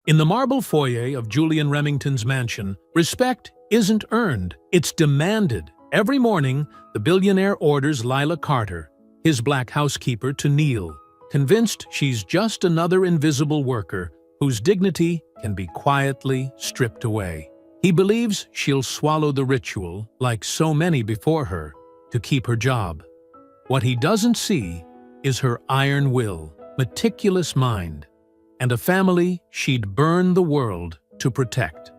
In the marble foyer of Julian Remington's mansion, respect isn't earned, it's demanded. Every morning, the billionaire orders Lila Carter, his black housekeeper, to kneel, convinced she's just another invisible worker whose dignity can be quietly stripped away. He believes she'll swallow the ritual, like so many before her, to keep her job. What he doesn't see is her iron will, meticulous mind, and a family she'd burn the world to protect.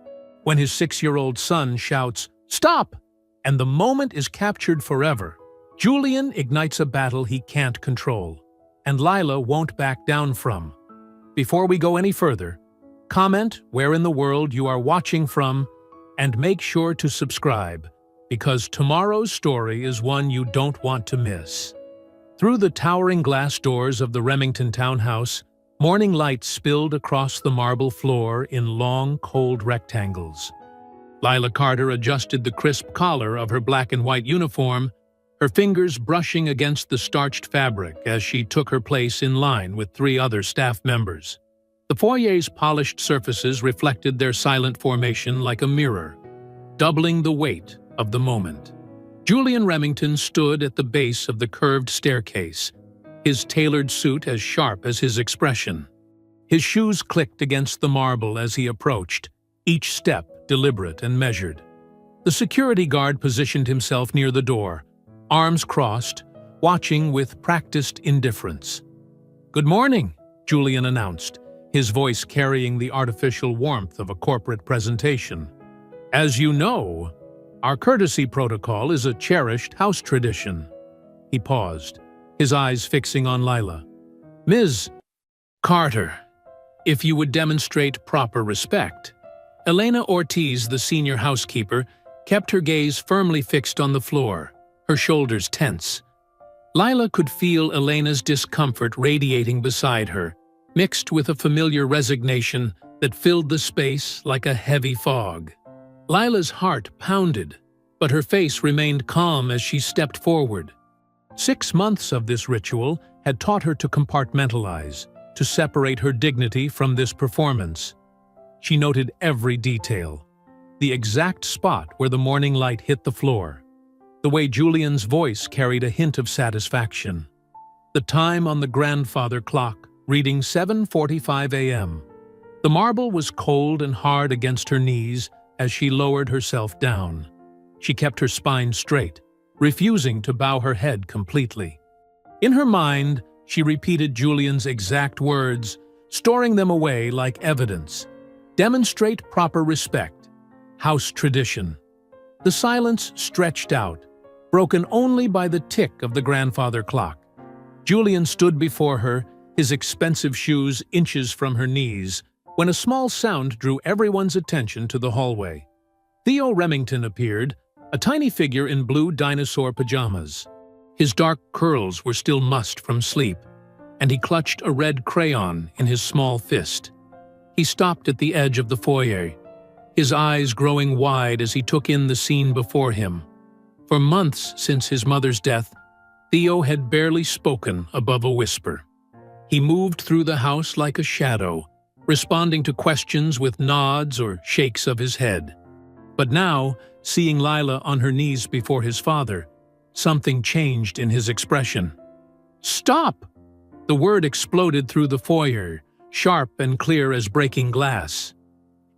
When his 6-year-old son shouts, "Stop!" and the moment is captured forever, Julian ignites a battle he can't control, and Lila won't back down from. Before we go any further, comment where in the world you are watching from, and make sure to subscribe, because tomorrow's story is one you don't want to miss. Through the towering glass doors of the Remington townhouse, morning light spilled across the marble floor in long, cold rectangles. Lila Carter adjusted the crisp collar of her black and white uniform, her fingers brushing against the starched fabric as she took her place in line with 3 other staff members. The foyer's polished surfaces reflected their silent formation like a mirror, doubling the weight of the moment. Julian Remington stood at the base of the curved staircase, his tailored suit as sharp as his expression. His shoes clicked against the marble as he approached, each step deliberate and measured. The security guard positioned himself near the door, arms crossed, watching with practiced indifference. "Good morning," Julian announced, his voice carrying the artificial warmth of a corporate presentation. "As you know, our courtesy protocol is a cherished house tradition." He paused, his eyes fixing on Lila. "Ms. Carter, if you would demonstrate proper respect." Elena Ortiz, the senior housekeeper, kept her gaze firmly fixed on the floor, her shoulders tense. Lila could feel Elena's discomfort radiating beside her, mixed with a familiar resignation that filled the space like a heavy fog. Lila's heart pounded, but her face remained calm as she stepped forward. 6 months of this ritual had taught her to compartmentalize, to separate her dignity from this performance. She noted every detail, the exact spot where the morning light hit the floor, the way Julian's voice carried a hint of satisfaction, the time on the grandfather clock reading 7:45 a.m. The marble was cold and hard against her knees as she lowered herself down. She kept her spine straight, refusing to bow her head completely. In her mind, she repeated Julian's exact words, storing them away like evidence. Demonstrate proper respect. House tradition. The silence stretched out, broken only by the tick of the grandfather clock. Julian stood before her, his expensive shoes inches from her knees, when a small sound drew everyone's attention to the hallway. Theo Remington appeared, a tiny figure in blue dinosaur pajamas. His dark curls were still mussed from sleep, and he clutched a red crayon in his small fist. He stopped at the edge of the foyer, his eyes growing wide as he took in the scene before him. For months since his mother's death, Theo had barely spoken above a whisper. He moved through the house like a shadow, responding to questions with nods or shakes of his head. But now, seeing Lila on her knees before his father, something changed in his expression. "Stop!" The word exploded through the foyer, sharp and clear as breaking glass.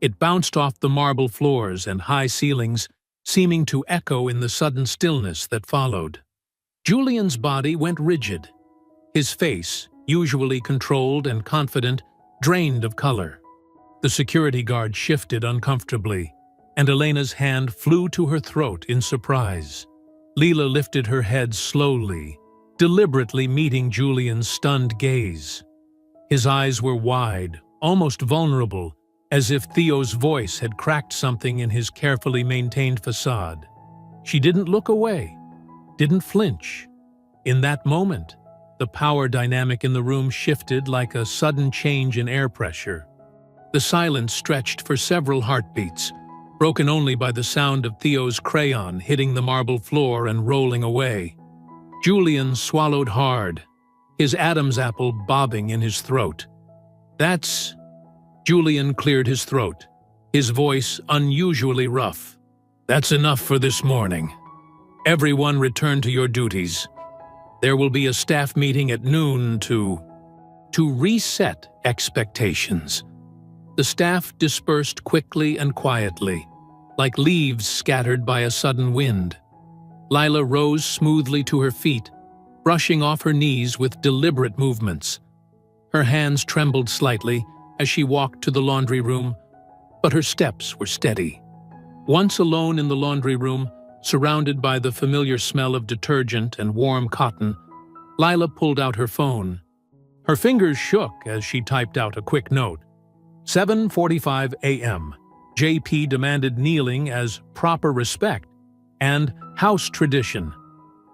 It bounced off the marble floors and high ceilings, seeming to echo in the sudden stillness that followed. Julian's body went rigid. His face, usually controlled and confident, drained of color. The security guard shifted uncomfortably, and Elena's hand flew to her throat in surprise. Lila lifted her head slowly, deliberately meeting Julian's stunned gaze. His eyes were wide, almost vulnerable, as if Theo's voice had cracked something in his carefully maintained facade. She didn't look away, didn't flinch. In that moment, the power dynamic in the room shifted like a sudden change in air pressure. The silence stretched for several heartbeats, broken only by the sound of Theo's crayon hitting the marble floor and rolling away. Julian swallowed hard, his Adam's apple bobbing in his throat. "That's..." Julian cleared his throat, his voice unusually rough. "That's enough for this morning. Everyone return to your duties. There will be a staff meeting at noon to reset expectations." The staff dispersed quickly and quietly, like leaves scattered by a sudden wind. Lila rose smoothly to her feet, brushing off her knees with deliberate movements. Her hands trembled slightly as she walked to the laundry room, but her steps were steady. Once alone in the laundry room, surrounded by the familiar smell of detergent and warm cotton, Lila pulled out her phone. Her fingers shook as she typed out a quick note. 7:45 a.m. JP demanded kneeling as proper respect and house tradition.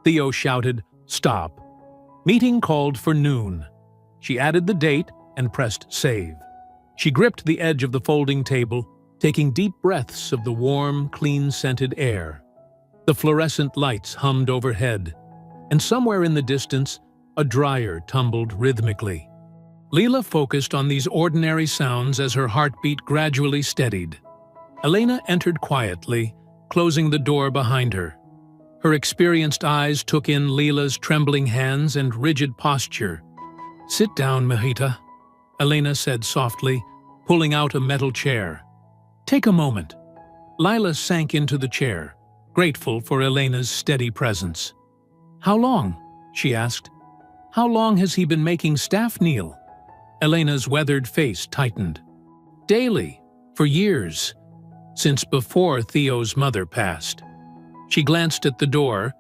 Theo shouted, "Stop." Meeting called for noon. She added the date and pressed save. She gripped the edge of the folding table, taking deep breaths of the warm, clean-scented air. The fluorescent lights hummed overhead, and somewhere in the distance, a dryer tumbled rhythmically. Lila focused on these ordinary sounds as her heartbeat gradually steadied. Elena entered quietly, closing the door behind her. Her experienced eyes took in Lila's trembling hands and rigid posture. "Sit down, Mahita," Elena said softly, pulling out a metal chair. "Take a moment." Lila sank into the chair, grateful for Elena's steady presence. "How long?" she asked. "How long has he been making staff kneel?" Elena's weathered face tightened. "Daily, for years, since before Theo's mother passed." She glanced at the door,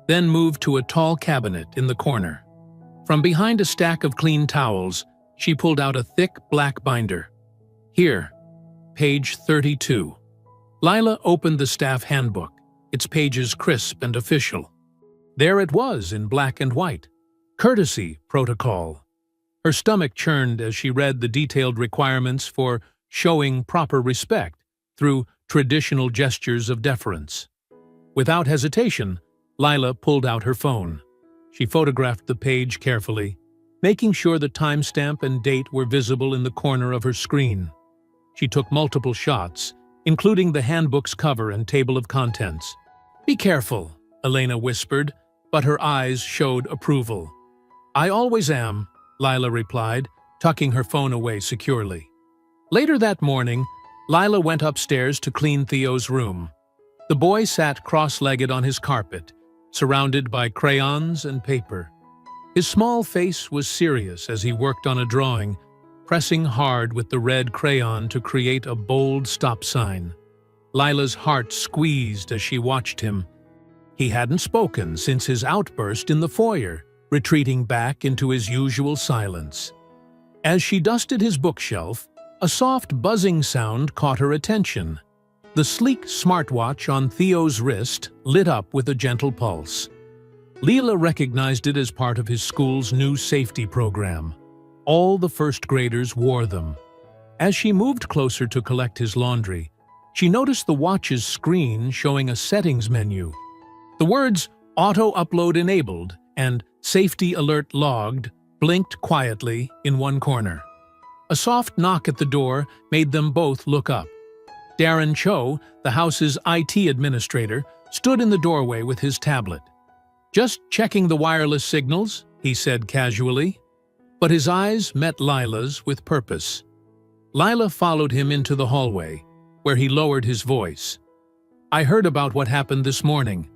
then moved to a tall cabinet in the corner. From behind a stack of clean towels, she pulled out a thick black binder. "Here, page 32. Lila opened the staff handbook, its pages crisp and official. There it was in black and white. Courtesy Protocol. Her stomach churned as she read the detailed requirements for showing proper respect through traditional gestures of deference. Without hesitation, Lila pulled out her phone. She photographed the page carefully, making sure the timestamp and date were visible in the corner of her screen. She took multiple shots, including the handbook's cover and table of contents. "Be careful," Elena whispered, but her eyes showed approval. "I always am," Lila replied, tucking her phone away securely. Later that morning, Lila went upstairs to clean Theo's room. The boy sat cross-legged on his carpet, surrounded by crayons and paper. His small face was serious as he worked on a drawing, pressing hard with the red crayon to create a bold stop sign. Lila's heart squeezed as she watched him. He hadn't spoken since his outburst in the foyer, retreating back into his usual silence. As she dusted his bookshelf, a soft buzzing sound caught her attention. The sleek smartwatch on Theo's wrist lit up with a gentle pulse. Lila recognized it as part of his school's new safety program. All the first graders wore them. As she moved closer to collect his laundry, she noticed the watch's screen showing a settings menu. The words "Auto Upload Enabled" and "Safety Alert Logged" blinked quietly in one corner. A soft knock at the door made them both look up. Darren Cho, the house's IT administrator, stood in the doorway with his tablet. "Just checking the wireless signals," he said casually. But his eyes met Lila's with purpose. Lila followed him into the hallway, where he lowered his voice. "I heard about what happened this morning.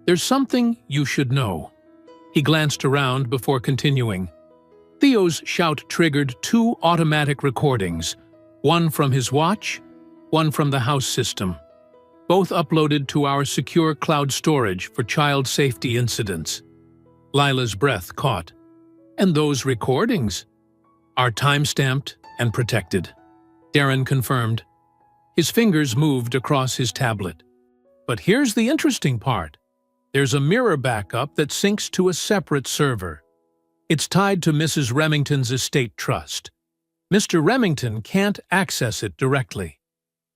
There's something you should know." He glanced around before continuing. Theo's shout triggered 2 automatic recordings, one from his watch, one from the house system. Both uploaded to our secure cloud storage for child safety incidents. Lila's breath caught. "And those recordings are time-stamped and protected," Darren confirmed. His fingers moved across his tablet. "But here's the interesting part. There's a mirror backup that syncs to a separate server. It's tied to Mrs. Remington's estate trust. Mr. Remington can't access it directly."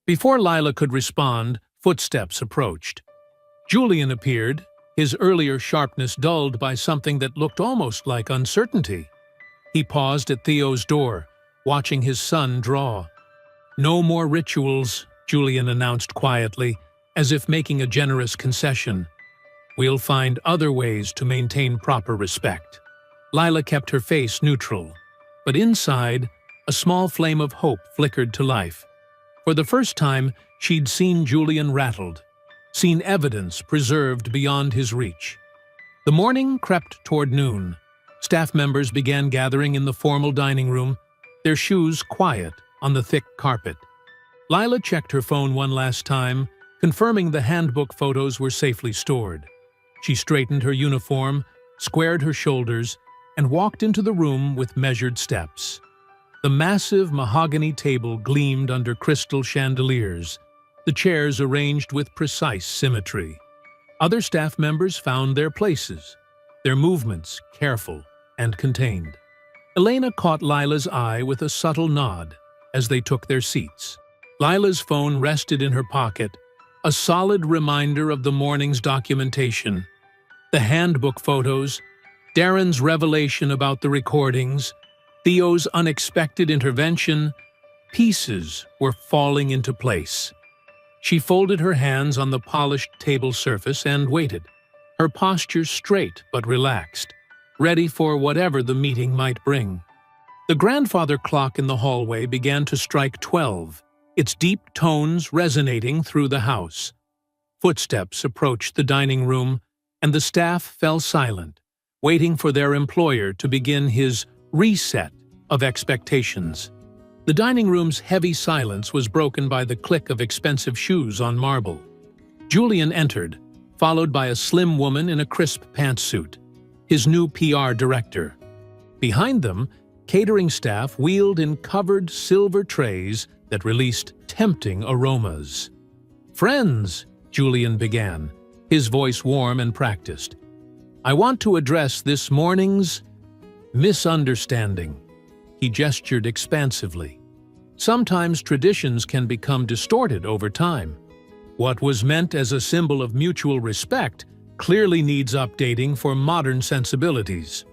Before Lila could respond, footsteps approached. Julian appeared, his earlier sharpness dulled by something that looked almost like uncertainty. He paused at Theo's door, watching his son draw. "No more rituals," Julian announced quietly, as if making a generous concession. "We'll find other ways to maintain proper respect." Lila kept her face neutral, but inside, a small flame of hope flickered to life. For the first time, she'd seen Julian rattled, seen evidence preserved beyond his reach. The morning crept toward noon. Staff members began gathering in the formal dining room, their shoes quiet on the thick carpet. Lila checked her phone one last time, confirming the handbook photos were safely stored. She straightened her uniform, squared her shoulders, and walked into the room with measured steps. The massive mahogany table gleamed under crystal chandeliers, the chairs arranged with precise symmetry. Other staff members found their places, their movements careful and contained. Elena caught Lila's eye with a subtle nod as they took their seats. Lila's phone rested in her pocket, a solid reminder of the morning's documentation. The handbook photos, Darren's revelation about the recordings, Theo's unexpected intervention, pieces were falling into place. She folded her hands on the polished table surface and waited, her posture straight but relaxed, ready for whatever the meeting might bring. The grandfather clock in the hallway began to strike 12, its deep tones resonating through the house. Footsteps approached the dining room, and the staff fell silent, waiting for their employer to begin his reset of expectations. The dining room's heavy silence was broken by the click of expensive shoes on marble. Julian entered, followed by a slim woman in a crisp pantsuit, his new PR director. Behind them, catering staff wheeled in covered silver trays that released tempting aromas. "Friends," Julian began, his voice warm and practiced, "I want to address this morning's misunderstanding." He gestured expansively. Sometimes traditions can become distorted over time. What was meant as a symbol of mutual respect clearly needs updating for modern sensibilities.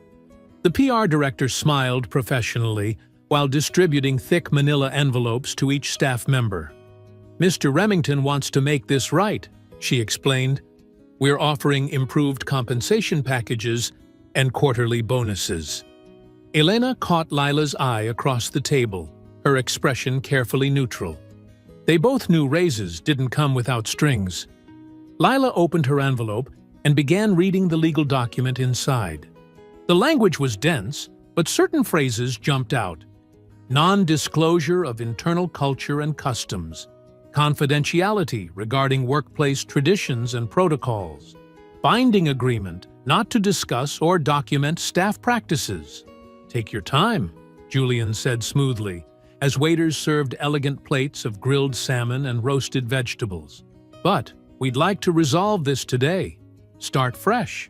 The PR director smiled professionally while distributing thick manila envelopes to each staff member. "Mr. Remington wants to make this right," she explained. "We're offering improved compensation packages and quarterly bonuses." Elena caught Lila's eye across the table, her expression carefully neutral. They both knew raises didn't come without strings. Lila opened her envelope and began reading the legal document inside. The language was dense, but certain phrases jumped out. Non-disclosure of internal culture and customs, confidentiality regarding workplace traditions and protocols, binding agreement not to discuss or document staff practices. "Take your time," Julian said smoothly, as waiters served elegant plates of grilled salmon and roasted vegetables. "But we'd like to resolve this today. Start fresh."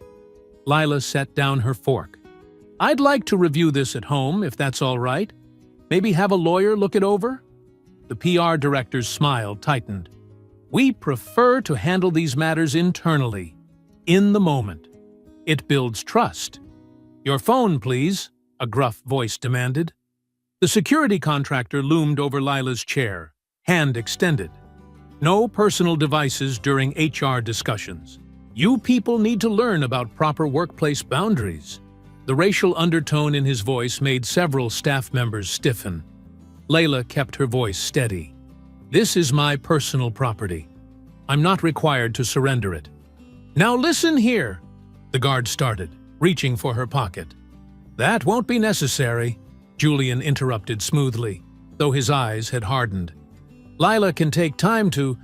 Lila set down her fork. "I'd like to review this at home, if that's all right. Maybe have a lawyer look it over?" The PR director's smile tightened. "We prefer to handle these matters internally, in the moment. It builds trust." "Your phone, please," a gruff voice demanded. The security contractor loomed over Lila's chair, hand extended. "No personal devices during HR discussions. You people need to learn about proper workplace boundaries." The racial undertone in his voice made several staff members stiffen. Layla kept her voice steady. "This is my personal property. I'm not required to surrender it." "Now listen here," the guard started, reaching for her pocket. "That won't be necessary," Julian interrupted smoothly, though his eyes had hardened. "Lila can take time to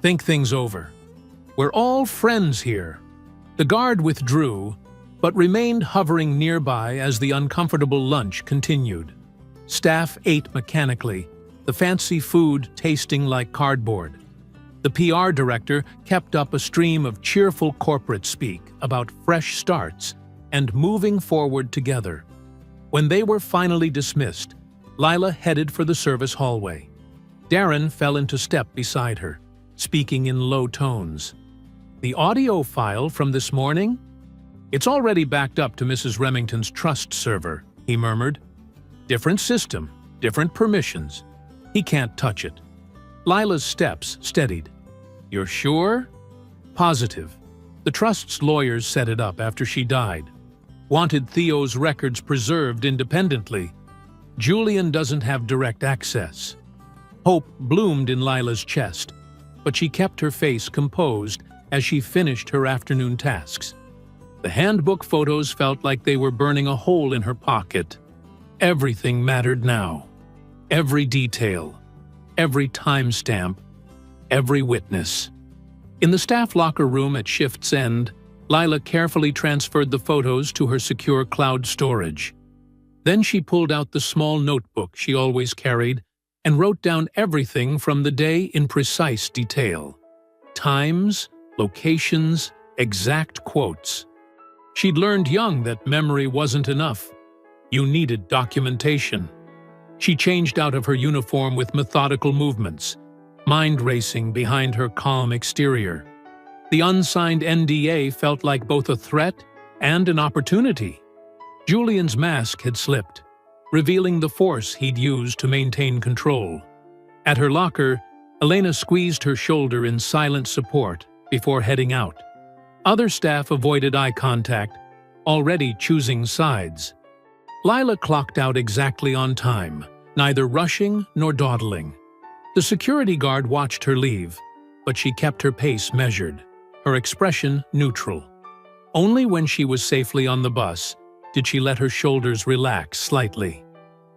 think things over. We're all friends here." The guard withdrew, but remained hovering nearby as the uncomfortable lunch continued. Staff ate mechanically, the fancy food tasting like cardboard. The PR director kept up a stream of cheerful corporate speak about fresh starts and moving forward together. When they were finally dismissed, Lila headed for the service hallway. Darren fell into step beside her, speaking in low tones. "The audio file from this morning? It's already backed up to Mrs. Remington's trust server," he murmured. "Different system, different permissions." He can't touch it. Lila's steps steadied. You're sure? Positive. The trust's lawyers set it up after she died. Wanted Theo's records preserved independently. Julian doesn't have direct access. Hope bloomed in Lila's chest, but she kept her face composed as she finished her afternoon tasks. The handbook photos felt like they were burning a hole in her pocket. Everything mattered now. Every detail, every timestamp, every witness. In the staff locker room at shift's end, Lila carefully transferred the photos to her secure cloud storage. Then she pulled out the small notebook she always carried and wrote down everything from the day in precise detail. Times, locations, exact quotes. She'd learned young that memory wasn't enough. You needed documentation. She changed out of her uniform with methodical movements, mind racing behind her calm exterior. The unsigned NDA felt like both a threat and an opportunity. Julian's mask had slipped, revealing the force he'd used to maintain control. At her locker, Elena squeezed her shoulder in silent support before heading out. Other staff avoided eye contact, already choosing sides. Lila clocked out exactly on time, neither rushing nor dawdling. The security guard watched her leave, but she kept her pace measured, her expression neutral. Only when she was safely on the bus did she let her shoulders relax slightly.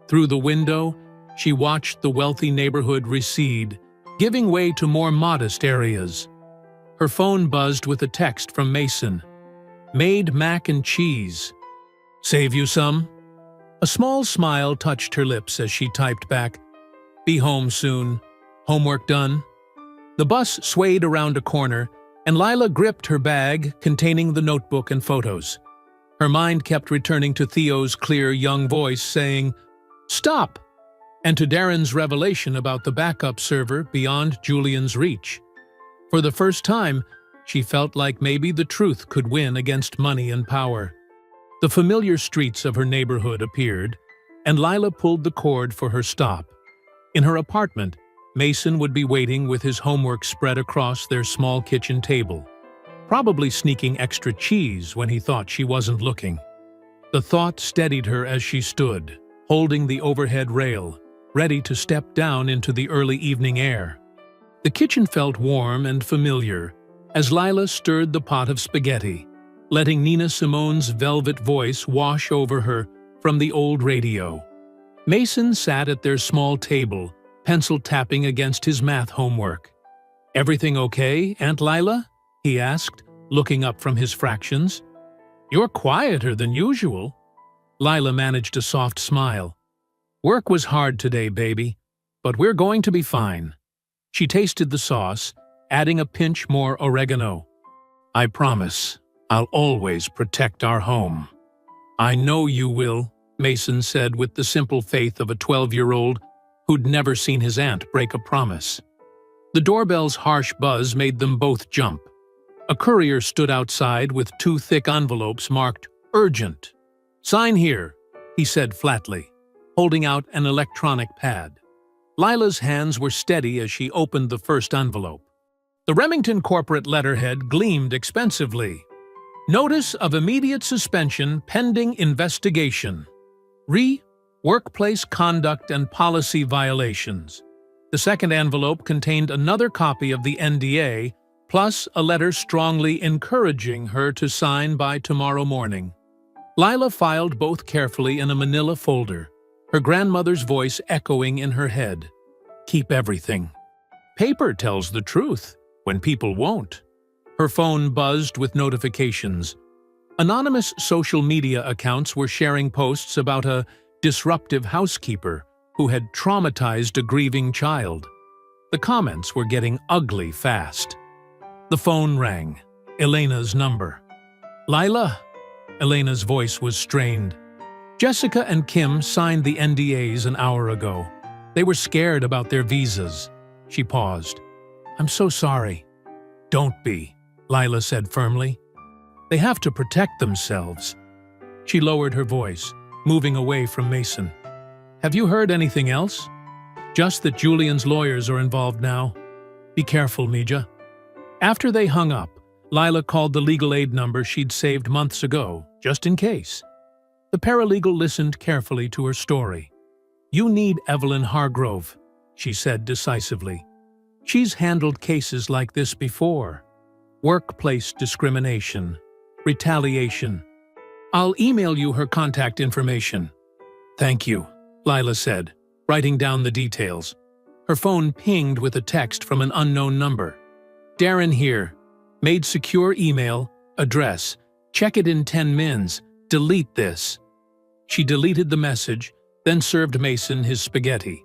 Through the window, she watched the wealthy neighborhood recede, giving way to more modest areas. Her phone buzzed with a text from Mason. Maid mac and cheese. Save you some? A small smile touched her lips as she typed back, Be home soon. Homework done? The bus swayed around a corner, and Lila gripped her bag containing the notebook and photos. Her mind kept returning to Theo's clear young voice saying, Stop! And to Darren's revelation about the backup server beyond Julian's reach. For the first time, she felt like maybe the truth could win against money and power. The familiar streets of her neighborhood appeared, and Lila pulled the cord for her stop. In her apartment, Mason would be waiting with his homework spread across their small kitchen table, probably sneaking extra cheese when he thought she wasn't looking. The thought steadied her as she stood, holding the overhead rail, ready to step down into the early evening air. The kitchen felt warm and familiar as Lila stirred the pot of spaghetti, letting Nina Simone's velvet voice wash over her from the old radio. Mason sat at their small table, pencil tapping against his math homework. Everything okay, Aunt Lila? He asked, looking up from his fractions. You're quieter than usual. Lila managed a soft smile. Work was hard today, baby, but we're going to be fine. She tasted the sauce, adding a pinch more oregano. I promise, I'll always protect our home. I know you will, Mason said with the simple faith of a 12-year-old who'd never seen his aunt break a promise. The doorbell's harsh buzz made them both jump. A courier stood outside with 2 thick envelopes marked Urgent. Sign here, he said flatly, holding out an electronic pad. Lila's hands were steady as she opened the first envelope. The Remington corporate letterhead gleamed expensively. Notice of immediate suspension pending investigation. Workplace conduct and policy violations. The second envelope contained another copy of the NDA, plus a letter strongly encouraging her to sign by tomorrow morning. Lila filed both carefully in a manila folder, her grandmother's voice echoing in her head. Keep everything. Paper tells the truth when people won't. Her phone buzzed with notifications. Anonymous social media accounts were sharing posts about a disruptive housekeeper who had traumatized a grieving child. The comments were getting ugly fast. The phone rang. Elena's number. Lila? Elena's voice was strained. Jessica and Kim signed the NDAs an hour ago. They were scared about their visas. She paused. I'm so sorry. Don't be, Lila said firmly. They have to protect themselves. She lowered her voice, moving away from Mason. Have you heard anything else? Just that Julian's lawyers are involved now. Be careful, Mija. After they hung up, Lila called the legal aid number she'd saved months ago, just in case. The paralegal listened carefully to her story. "You need Evelyn Hargrove," she said decisively. "She's handled cases like this before. Workplace discrimination, retaliation. I'll email you her contact information." "Thank you," Lila said, writing down the details. Her phone pinged with a text from an unknown number. "Darren here. Maid secure email, address. Check it in 10 mins. Delete this." She deleted the message, then served Mason his spaghetti.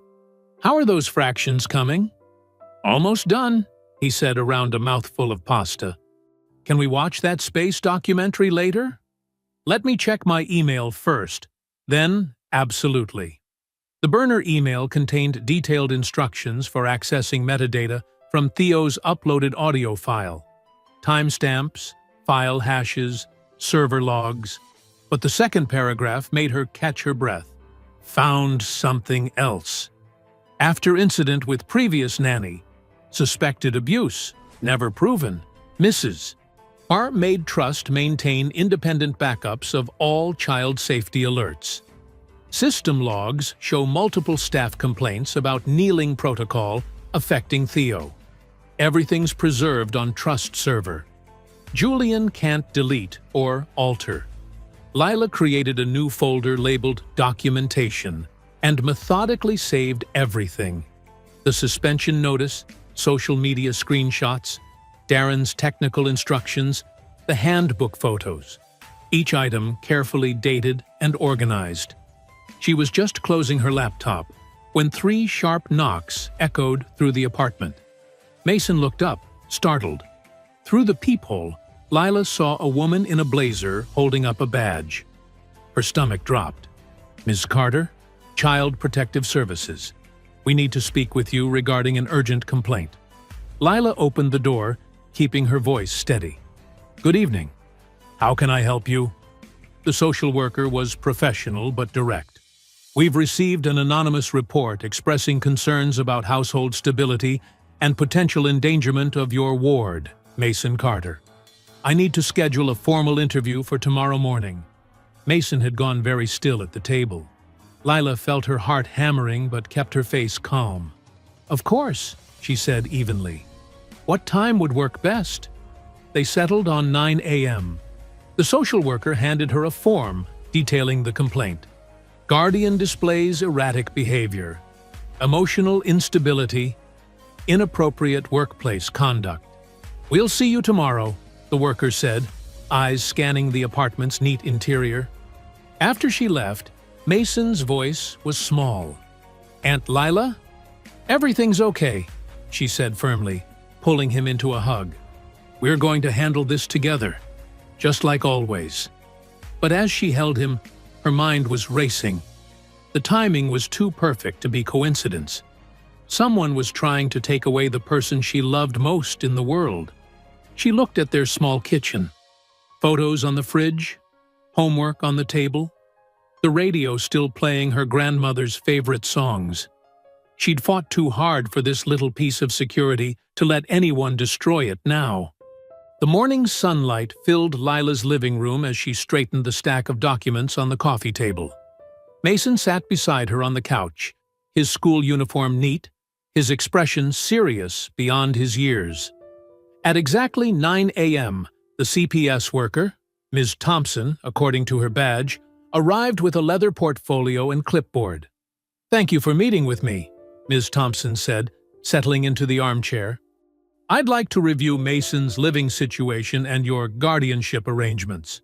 "How are those fractions coming?" "Almost done," he said around a mouthful of pasta. "Can we watch that space documentary later?" "Let me check my email first. Then, absolutely." The burner email contained detailed instructions for accessing metadata from Theo's uploaded audio file. Timestamps, file hashes, server logs. But the second paragraph made her catch her breath. Found something else. After incident with previous nanny. Suspected abuse. Never proven. Misses. Our Maid Trust maintain independent backups of all child safety alerts. System logs show multiple staff complaints about kneeling protocol affecting Theo. Everything's preserved on Trust server. Julian can't delete or alter. Lila created a new folder labeled Documentation and methodically saved everything. The suspension notice, social media screenshots, Darren's technical instructions, the handbook photos. Each item carefully dated and organized. She was just closing her laptop when 3 sharp knocks echoed through the apartment. Mason looked up, startled. Through the peephole, Lila saw a woman in a blazer holding up a badge. Her stomach dropped. "Ms. Carter, Child Protective Services. We need to speak with you regarding an urgent complaint." Lila opened the door, keeping her voice steady. "Good evening. How can I help you?" The social worker was professional but direct. "We've received an anonymous report expressing concerns about household stability and potential endangerment of your ward, Mason Carter. I need to schedule a formal interview for tomorrow morning." Mason had gone very still at the table. Lila felt her heart hammering but kept her face calm. "Of course," she said evenly. "What time would work best?" They settled on 9 a.m. The social worker handed her a form detailing the complaint. Guardian displays erratic behavior, emotional instability, inappropriate workplace conduct. "We'll see you tomorrow," the worker said, eyes scanning the apartment's neat interior. After she left, Mason's voice was small. "Aunt Lila?" "Everything's okay," she said firmly, pulling him into a hug. "We're going to handle this together, just like always." But as she held him, her mind was racing. The timing was too perfect to be coincidence. Someone was trying to take away the person she loved most in the world. She looked at their small kitchen. Photos on the fridge, homework on the table, the radio still playing her grandmother's favorite songs. She'd fought too hard for this little piece of security to let anyone destroy it now. The morning sunlight filled Lila's living room as she straightened the stack of documents on the coffee table. Mason sat beside her on the couch, his school uniform neat, his expression serious beyond his years. At exactly 9 a.m., the CPS worker, Ms. Thompson, according to her badge, arrived with a leather portfolio and clipboard. "Thank you for meeting with me," Ms. Thompson said, settling into the armchair. "I'd like to review Mason's living situation and your guardianship arrangements."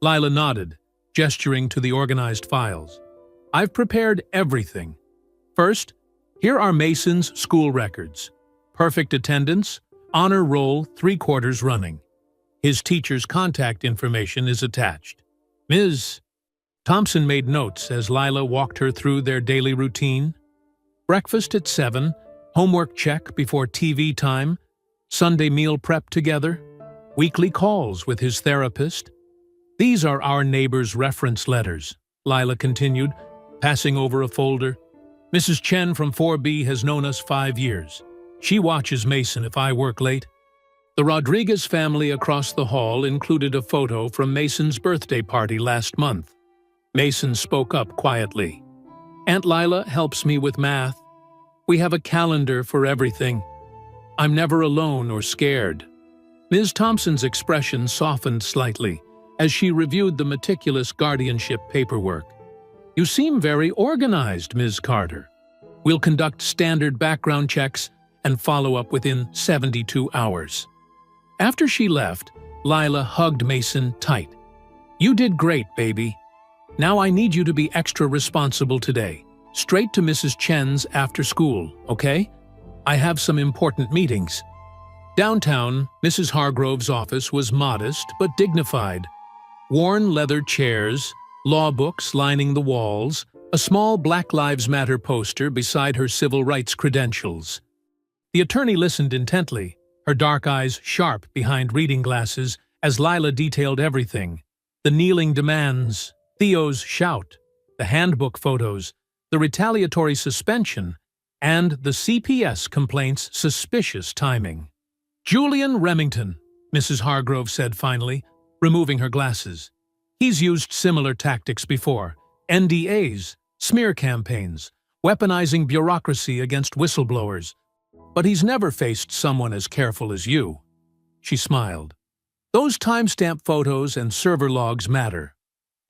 Lila nodded, gesturing to the organized files. "I've prepared everything. First, here are Mason's school records. Perfect attendance, honor roll 3 quarters running. His teacher's contact information is attached. Ms. Thompson made notes as Lila walked her through their daily routine. Breakfast at 7, homework check before TV time, Sunday meal prep together, weekly calls with his therapist. "These are our neighbor's reference letters," Lila continued, passing over a folder. Mrs. Chen from 4B has known us 5 years. She watches Mason if I work late. The Rodriguez family across the hall included a photo from Mason's birthday party last month. Mason spoke up quietly. Aunt Lila helps me with math. We have a calendar for everything. I'm never alone or scared. Ms. Thompson's expression softened slightly as she reviewed the meticulous guardianship paperwork. You seem very organized, Ms. Carter. We'll conduct standard background checks and follow up within 72 hours. After she left, Lila hugged Mason tight. You did great, baby. Now I need you to be extra responsible today. Straight to Mrs. Chen's after school, okay? I have some important meetings. Downtown, Mrs. Hargrove's office was modest but dignified. Worn leather chairs, law books lining the walls, a small Black Lives Matter poster beside her civil rights credentials. The attorney listened intently, her dark eyes sharp behind reading glasses as Lila detailed everything. The kneeling demands, Theo's shout, the handbook photos, the retaliatory suspension, and the CPS complaint's suspicious timing. Julian Remington, Mrs. Hargrove said finally, removing her glasses. He's used similar tactics before. NDAs, smear campaigns, weaponizing bureaucracy against whistleblowers. But he's never faced someone as careful as you. She smiled. Those timestamp photos and server logs matter.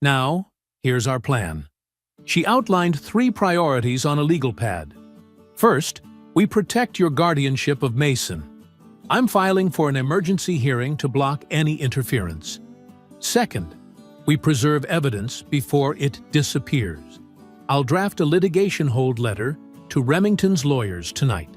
Now, here's our plan. She outlined 3 priorities on a legal pad. First, we protect your guardianship of Mason. I'm filing for an emergency hearing to block any interference. Second, we preserve evidence before it disappears. I'll draft a litigation hold letter to Remington's lawyers tonight.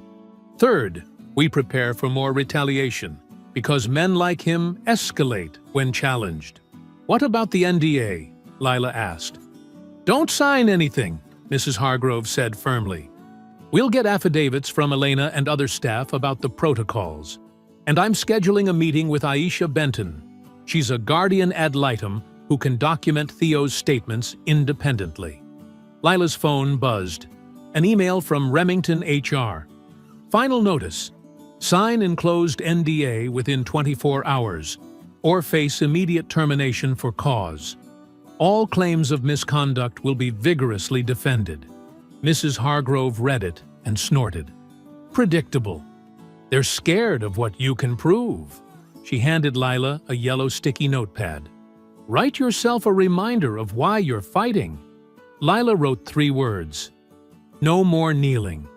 Third, we prepare for more retaliation, because men like him escalate when challenged. What about the NDA? Lila asked. Don't sign anything, Mrs. Hargrove said firmly. We'll get affidavits from Elena and other staff about the protocols. And I'm scheduling a meeting with Aisha Benton. She's a guardian ad litem who can document Theo's statements independently. Lila's phone buzzed. An email from Remington HR. Final notice. Sign enclosed NDA within 24 hours, or face immediate termination for cause. All claims of misconduct will be vigorously defended. Mrs. Hargrove read it and snorted. Predictable. They're scared of what you can prove. She handed Lila a yellow sticky notepad. Write yourself a reminder of why you're fighting. Lila wrote 3 words. No more kneeling.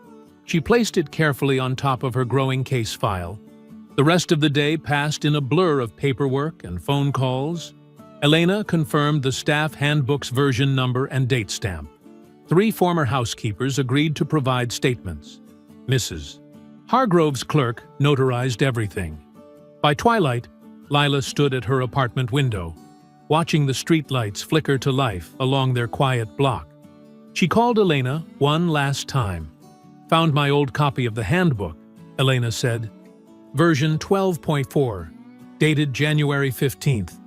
She placed it carefully on top of her growing case file. The rest of the day passed in a blur of paperwork and phone calls. Elena confirmed the staff handbook's version number and date stamp. 3 former housekeepers agreed to provide statements. Mrs. Hargrove's clerk notarized everything. By twilight, Lila stood at her apartment window, watching the streetlights flicker to life along their quiet block. She called Elena one last time. Found my old copy of the handbook, Elena said. Version 12.4, dated January 15th.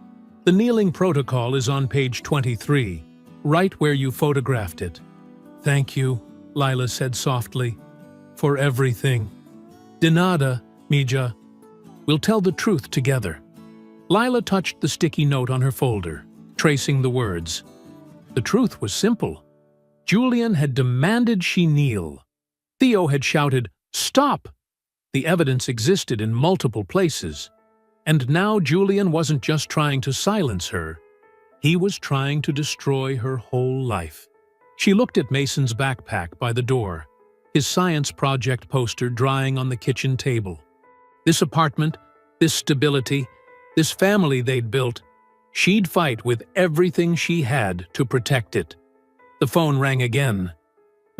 The kneeling protocol is on page 23, right where you photographed it. Thank you, Lila said softly, for everything. De nada, Mija. We'll tell the truth together. Lila touched the sticky note on her folder, tracing the words. The truth was simple. Julian had demanded she kneel. Theo had shouted, "Stop!" The evidence existed in multiple places. And now Julian wasn't just trying to silence her. He was trying to destroy her whole life. She looked at Mason's backpack by the door, his science project poster drying on the kitchen table. This apartment, this stability, this family they'd built, she'd fight with everything she had to protect it. The phone rang again.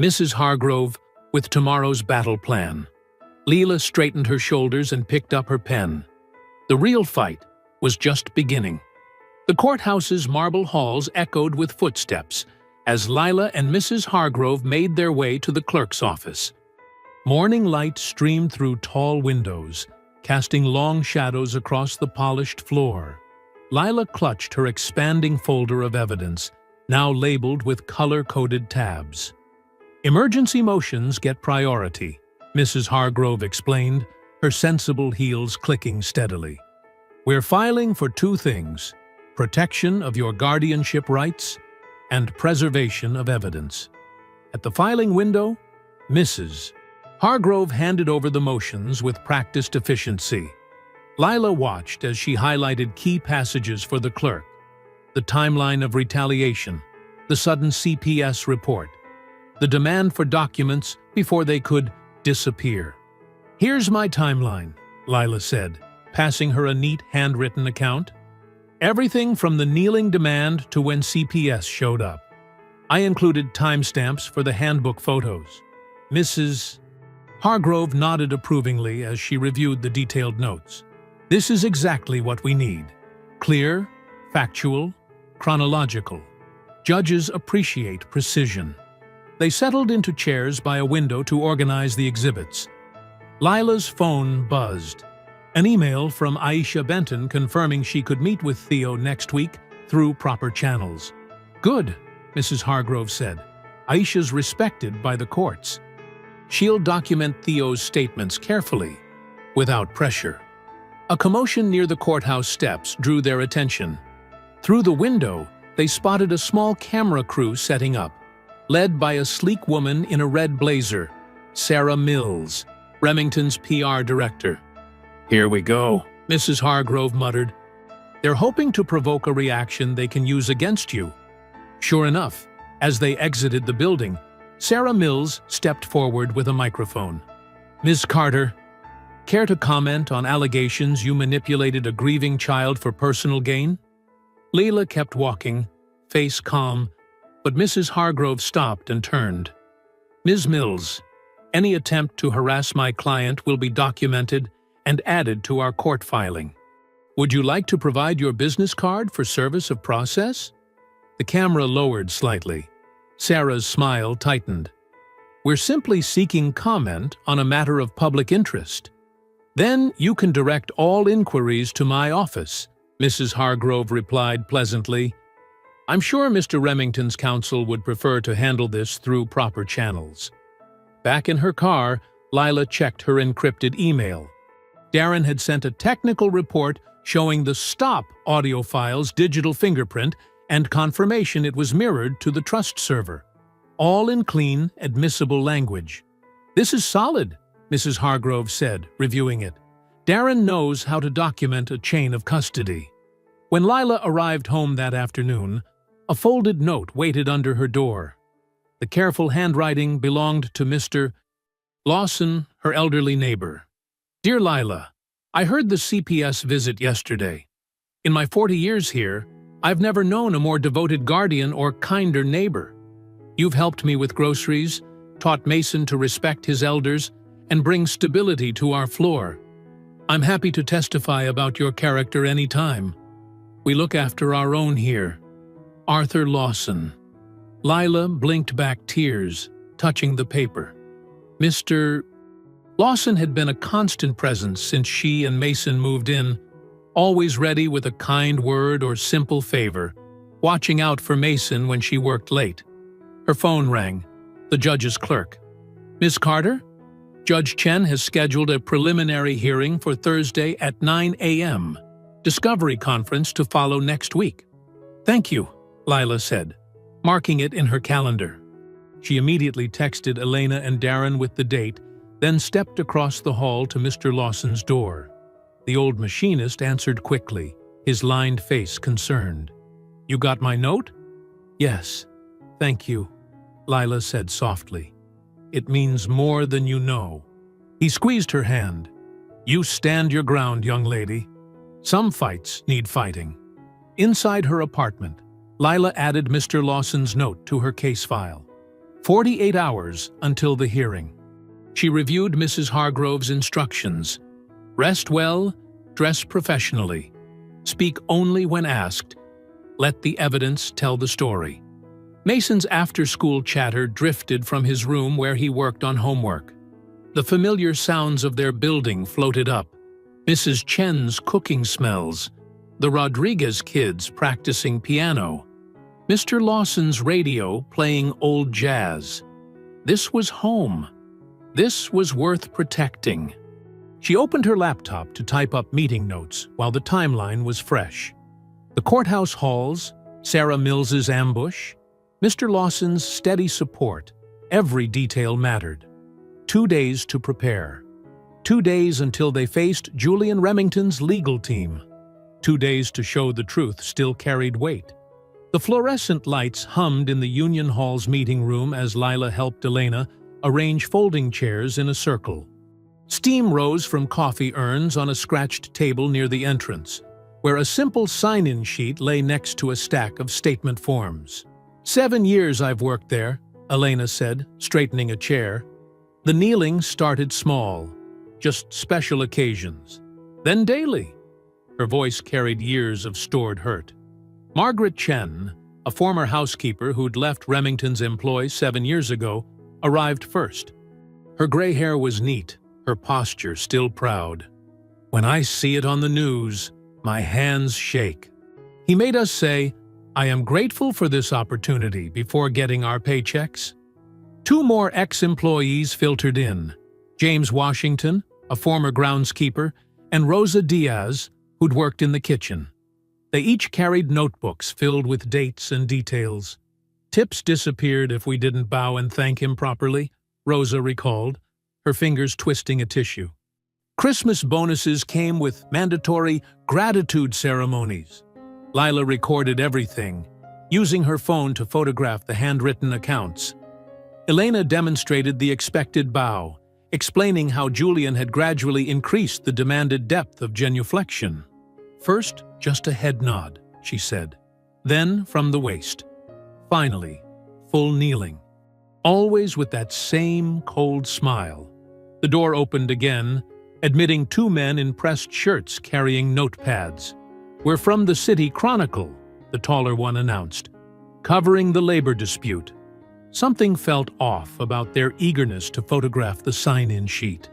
Mrs. Hargrove, with tomorrow's battle plan. Leela straightened her shoulders and picked up her pen. The real fight was just beginning. The courthouse's marble halls echoed with footsteps as Lila and Mrs. Hargrove made their way to the clerk's office. Morning light streamed through tall windows, casting long shadows across the polished floor. Lila clutched her expanding folder of evidence, now labeled with color-coded tabs. Emergency motions get priority, Mrs. Hargrove explained, her sensible heels clicking steadily. We're filing for two things: protection of your guardianship rights and preservation of evidence. At the filing window, Mrs. Hargrove handed over the motions with practiced efficiency. Lila watched as she highlighted key passages for the clerk: the timeline of retaliation, the sudden CPS report, the demand for documents before they could disappear. "Here's my timeline," Lila said, passing her a neat handwritten account. "Everything from the kneeling demand to when CPS showed up. I included timestamps for the handbook photos." Mrs. Hargrove nodded approvingly as she reviewed the detailed notes. "This is exactly what we need. Clear, factual, chronological. Judges appreciate precision." They settled into chairs by a window to organize the exhibits. Lila's phone buzzed. An email from Aisha Benton confirming she could meet with Theo next week through proper channels. "Good," Mrs. Hargrove said. "Aisha's respected by the courts. She'll document Theo's statements carefully, without pressure." A commotion near the courthouse steps drew their attention. Through the window, they spotted a small camera crew setting up, led by a sleek woman in a red blazer, Sarah Mills, Remington's PR director. "Here we go," Mrs. Hargrove muttered. "They're hoping to provoke a reaction they can use against you." Sure enough, as they exited the building, Sarah Mills stepped forward with a microphone. "Ms. Carter, care to comment on allegations you manipulated a grieving child for personal gain?" Leila kept walking, face calm, but Mrs. Hargrove stopped and turned. "Ms. Mills, any attempt to harass my client will be documented and added to our court filing. Would you like to provide your business card for service of process?" The camera lowered slightly. Sarah's smile tightened. "We're simply seeking comment on a matter of public interest." "Then you can direct all inquiries to my office," Mrs. Hargrove replied pleasantly. "I'm sure Mr. Remington's counsel would prefer to handle this through proper channels." Back in her car, Lila checked her encrypted email. Darren had sent a technical report showing the stop audio file's digital fingerprint and confirmation it was mirrored to the trust server, all in clean, admissible language. "This is solid," Mrs. Hargrove said, reviewing it. "Darren knows how to document a chain of custody." When Lila arrived home that afternoon, a folded note waited under her door. The careful handwriting belonged to Mr. Lawson, her elderly neighbor. "Dear Lila, I heard the CPS visit yesterday. In my 40 years here, I've never known a more devoted guardian or kinder neighbor. You've helped me with groceries, taught Mason to respect his elders, and bring stability to our floor. I'm happy to testify about your character any time. We look after our own here. Arthur Lawson." Lila blinked back tears, touching the paper. Mr. Lawson had been a constant presence since she and Mason moved in, always ready with a kind word or simple favor, watching out for Mason when she worked late. Her phone rang. The judge's clerk. "Ms. Carter? Judge Chen has scheduled a preliminary hearing for Thursday at 9 a.m. Discovery conference to follow next week." "Thank you," Lila said, marking it in her calendar. She immediately texted Elena and Darren with the date, then stepped across the hall to Mr. Lawson's door. The old machinist answered quickly, his lined face concerned. "You got my note?" "Yes, thank you," Lila said softly. "It means more than you know." He squeezed her hand. "You stand your ground, young lady. Some fights need fighting." Inside her apartment, Lila added Mr. Lawson's note to her case file. 48 hours until the hearing. She reviewed Mrs. Hargrove's instructions. Rest well, dress professionally. Speak only when asked. Let the evidence tell the story. Mason's after-school chatter drifted from his room where he worked on homework. The familiar sounds of their building floated up. Mrs. Chen's cooking smells. The Rodriguez kids practicing piano. Mr. Lawson's radio playing old jazz. This was home. This was worth protecting. She opened her laptop to type up meeting notes while the timeline was fresh. The courthouse halls, Sarah Mills's ambush, Mr. Lawson's steady support, every detail mattered. 2 days to prepare. 2 days until they faced Julian Remington's legal team. 2 days to show the truth still carried weight. The fluorescent lights hummed in the Union Hall's meeting room as Lila helped Elena arrange folding chairs in a circle. Steam rose from coffee urns on a scratched table near the entrance, where a simple sign-in sheet lay next to a stack of statement forms. 7 years I've worked there, Elena said, straightening a chair. The kneeling started small, just special occasions, then daily. Her voice carried years of stored hurt. Margaret Chen, a former housekeeper who'd left Remington's employ 7 years ago, arrived first. Her gray hair was neat, her posture still proud. When I see it on the news, my hands shake. He made us say, I am grateful for this opportunity before getting our paychecks. 2 more ex-employees filtered in, James Washington, a former groundskeeper, and Rosa Diaz, who'd worked in the kitchen. They each carried notebooks filled with dates and details. Tips disappeared if we didn't bow and thank him properly, Rosa recalled, her fingers twisting a tissue. Christmas bonuses came with mandatory gratitude ceremonies. Lila recorded everything, using her phone to photograph the handwritten accounts. Elena demonstrated the expected bow, explaining how Julian had gradually increased the demanded depth of genuflection. First, just a head nod, she said. Then from the waist. Finally, full kneeling. Always with that same cold smile. The door opened again, admitting 2 men in pressed shirts carrying notepads. We're from the City Chronicle, the taller one announced, covering the labor dispute. Something felt off about their eagerness to photograph the sign-in sheet.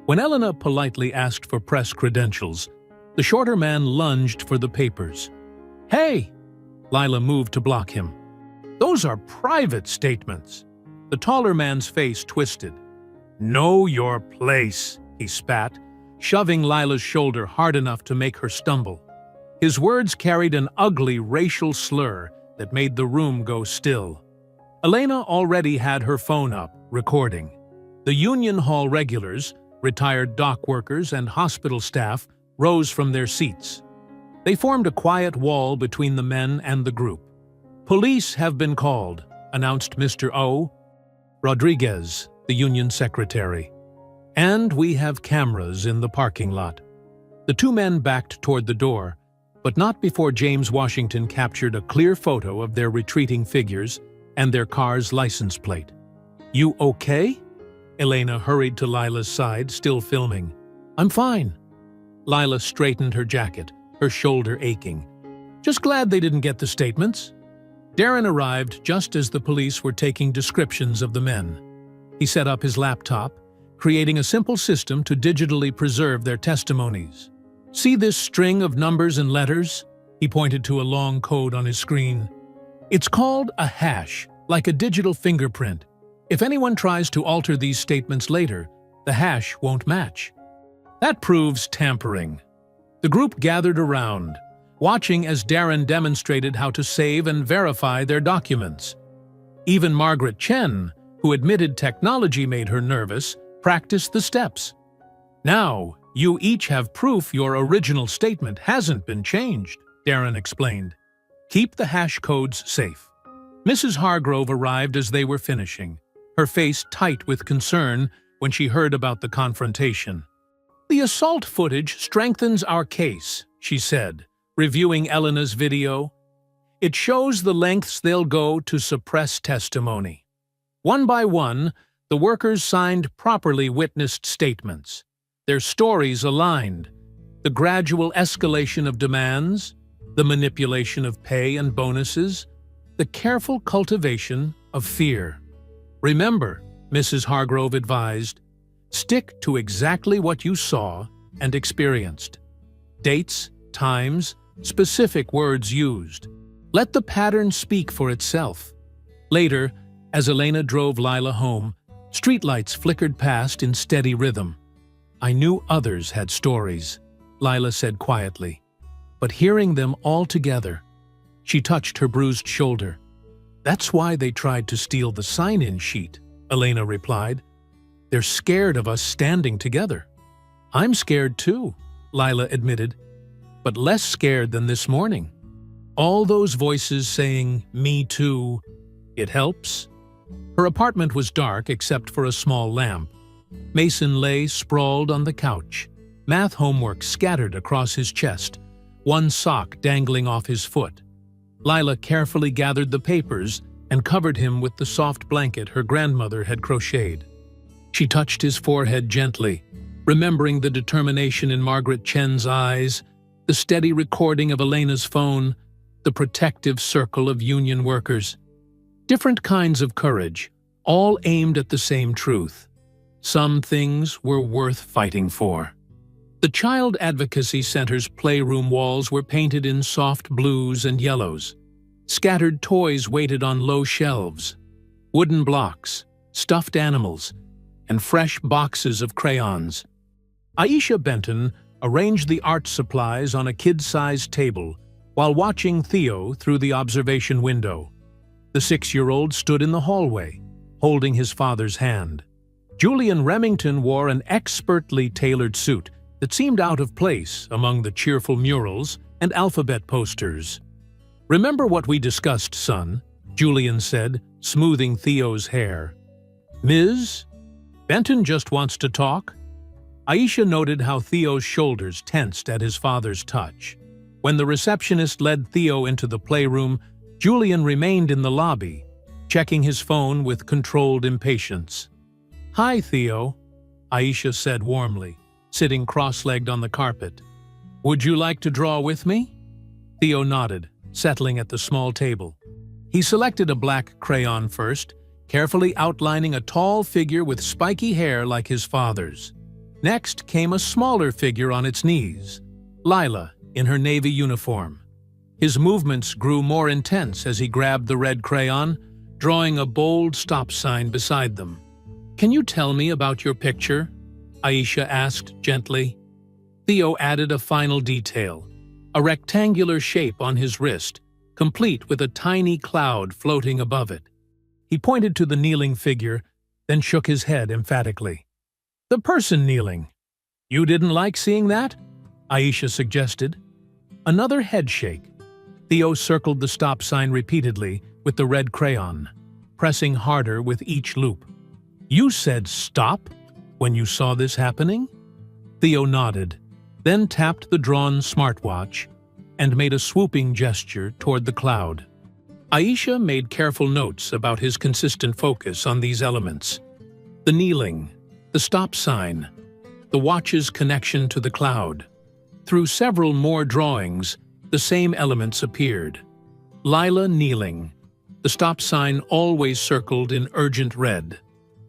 When Elena politely asked for press credentials, the shorter man lunged for the papers. Hey! Lila moved to block him. Those are private statements. The taller man's face twisted. Know your place, he spat, shoving Lila's shoulder hard enough to make her stumble. His words carried an ugly racial slur that made the room go still. Elena already had her phone up, recording. The Union Hall regulars, retired dock workers and hospital staff, rose from their seats. They formed a quiet wall between the men and the group. Police have been called, announced Mr. O. Rodriguez, the union secretary. And we have cameras in the parking lot. The 2 men backed toward the door, but not before James Washington captured a clear photo of their retreating figures and their car's license plate. You okay? Elena hurried to Lila's side, still filming. I'm fine. Lila straightened her jacket, her shoulder aching. Just glad they didn't get the statements. Darren arrived just as the police were taking descriptions of the men. He set up his laptop, creating a simple system to digitally preserve their testimonies. See this string of numbers and letters? He pointed to a long code on his screen. It's called a hash, like a digital fingerprint. If anyone tries to alter these statements later, the hash won't match. That proves tampering. The group gathered around, watching as Darren demonstrated how to save and verify their documents. Even Margaret Chen, who admitted technology made her nervous, practiced the steps. Now, you each have proof your original statement hasn't been changed, Darren explained. Keep the hash codes safe. Mrs. Hargrove arrived as they were finishing, her face tight with concern when she heard about the confrontation. The assault footage strengthens our case, she said, reviewing Elena's video. It shows the lengths they'll go to suppress testimony. One by one, the workers signed properly witnessed statements. Their stories aligned. The gradual escalation of demands, the manipulation of pay and bonuses, the careful cultivation of fear. Remember, Mrs. Hargrove advised, stick to exactly what you saw and experienced. Dates, times, specific words used. Let the pattern speak for itself. Later, As Elena drove Lila home, streetlights flickered past in steady rhythm. I knew others had stories, Lila said quietly. But hearing them all together, she touched her bruised shoulder. That's why they tried to steal the sign-in sheet, Elena replied. They're scared of us standing together. I'm scared too, Lila admitted, but less scared than this morning. All those voices saying, me too, it helps. Her apartment was dark except for a small lamp. Mason lay sprawled on the couch, math homework scattered across his chest, one sock dangling off his foot. Lila carefully gathered the papers and covered him with the soft blanket her grandmother had crocheted. She touched his forehead gently, remembering the determination in Margaret Chen's eyes, the steady recording of Elena's phone, the protective circle of union workers. Different kinds of courage, all aimed at the same truth. Some things were worth fighting for. The Child Advocacy Center's playroom walls were painted in soft blues and yellows. Scattered toys waited on low shelves. Wooden blocks, stuffed animals, and fresh boxes of crayons. Aisha Benton arranged the art supplies on a kid-sized table while watching Theo through the observation window. The 6-year-old stood in the hallway, holding his father's hand. Julian Remington wore an expertly tailored suit that seemed out of place among the cheerful murals and alphabet posters. "Remember what we discussed, son," Julian said, smoothing Theo's hair. "Ms. Benton just wants to talk." Aisha noted how Theo's shoulders tensed at his father's touch. When the receptionist led Theo into the playroom, Julian remained in the lobby, checking his phone with controlled impatience. "Hi, Theo," Aisha said warmly, sitting cross-legged on the carpet. "Would you like to draw with me?" Theo nodded, settling at the small table. He selected a black crayon first, carefully outlining a tall figure with spiky hair like his father's. Next came a smaller figure on its knees, Lila, in her navy uniform. His movements grew more intense as he grabbed the red crayon, drawing a bold stop sign beside them. "Can you tell me about your picture?" Aisha asked gently. Theo added a final detail, a rectangular shape on his wrist, complete with a tiny cloud floating above it. He pointed to the kneeling figure, then shook his head emphatically. "The person kneeling. You didn't like seeing that?" Aisha suggested. Another head shake. Theo circled the stop sign repeatedly with the red crayon, pressing harder with each loop. "You said stop when you saw this happening?" Theo nodded, then tapped the drawn smartwatch and made a swooping gesture toward the cloud. Aisha made careful notes about his consistent focus on these elements. The kneeling, the stop sign, the watch's connection to the cloud. Through several more drawings, the same elements appeared. Lila kneeling, the stop sign always circled in urgent red,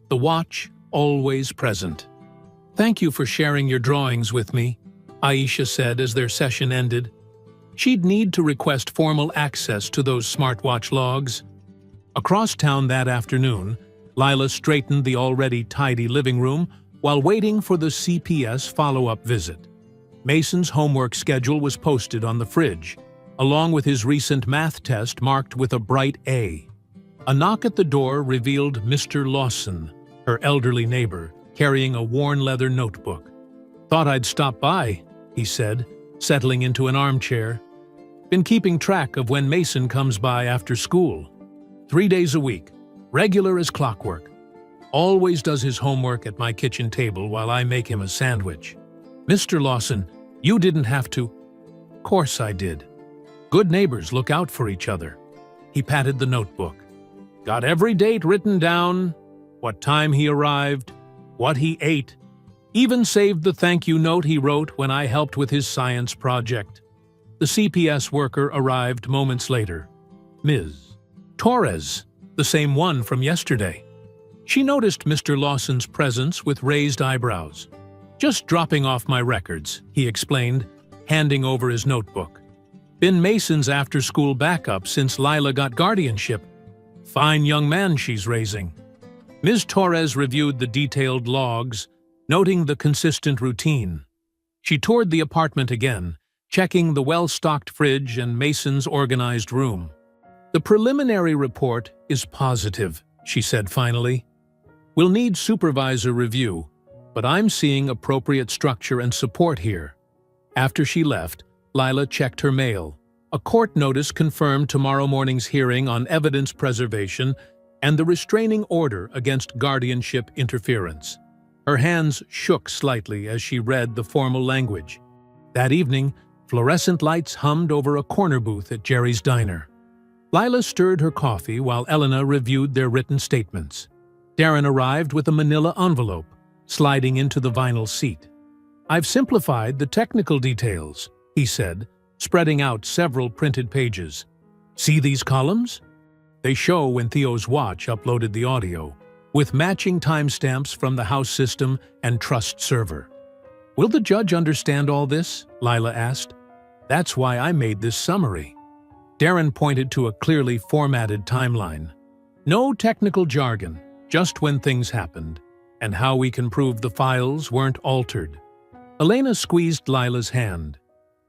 the watch always present. "Thank you for sharing your drawings with me," Aisha said as their session ended. She'd need to request formal access to those smartwatch logs. Across town that afternoon, Lila straightened the already tidy living room while waiting for the CPS follow-up visit. Mason's homework schedule was posted on the fridge, along with his recent math test marked with a bright A. A knock at the door revealed Mr. Lawson, her elderly neighbor, carrying a worn leather notebook. "Thought I'd stop by," he said, settling into an armchair. "Been keeping track of when Mason comes by after school. 3 days a week, regular as clockwork. Always does his homework at my kitchen table while I make him a sandwich. Mr. Lawson, you didn't have to." "Course I did. Good neighbors look out for each other." He patted the notebook. "Got every date written down, what time he arrived, what he ate. Even saved the thank you note he wrote when I helped with his science project." The CPS worker arrived moments later. Ms. Torres, the same one from yesterday. She noticed Mr. Lawson's presence with raised eyebrows. "Just dropping off my records," he explained, handing over his notebook. "Been Mason's after-school backup since Lila got guardianship. Fine young man she's raising. Ms. Torres reviewed the detailed logs, noting the consistent routine. She toured the apartment again, checking the well-stocked fridge and Mason's organized room. The preliminary report is positive, she said finally. We'll need supervisor review, but I'm seeing appropriate structure and support here. After she left, Lila checked her mail. A court notice confirmed tomorrow morning's hearing on evidence preservation and the restraining order against guardianship interference. Her hands shook slightly as she read the formal language. That evening, fluorescent lights hummed over a corner booth at Jerry's Diner. Lila stirred her coffee while Elena reviewed their written statements. Darren arrived with a manila envelope, sliding into the vinyl seat. "I've simplified the technical details," he said, spreading out several printed pages. "See these columns? They show when Theo's watch uploaded the audio, with matching timestamps from the house system and trust server." "Will the judge understand all this?" Lila asked. "That's why I made this summary." Darren pointed to a clearly formatted timeline. "No technical jargon, just when things happened, and how we can prove the files weren't altered." Elena squeezed Lila's hand.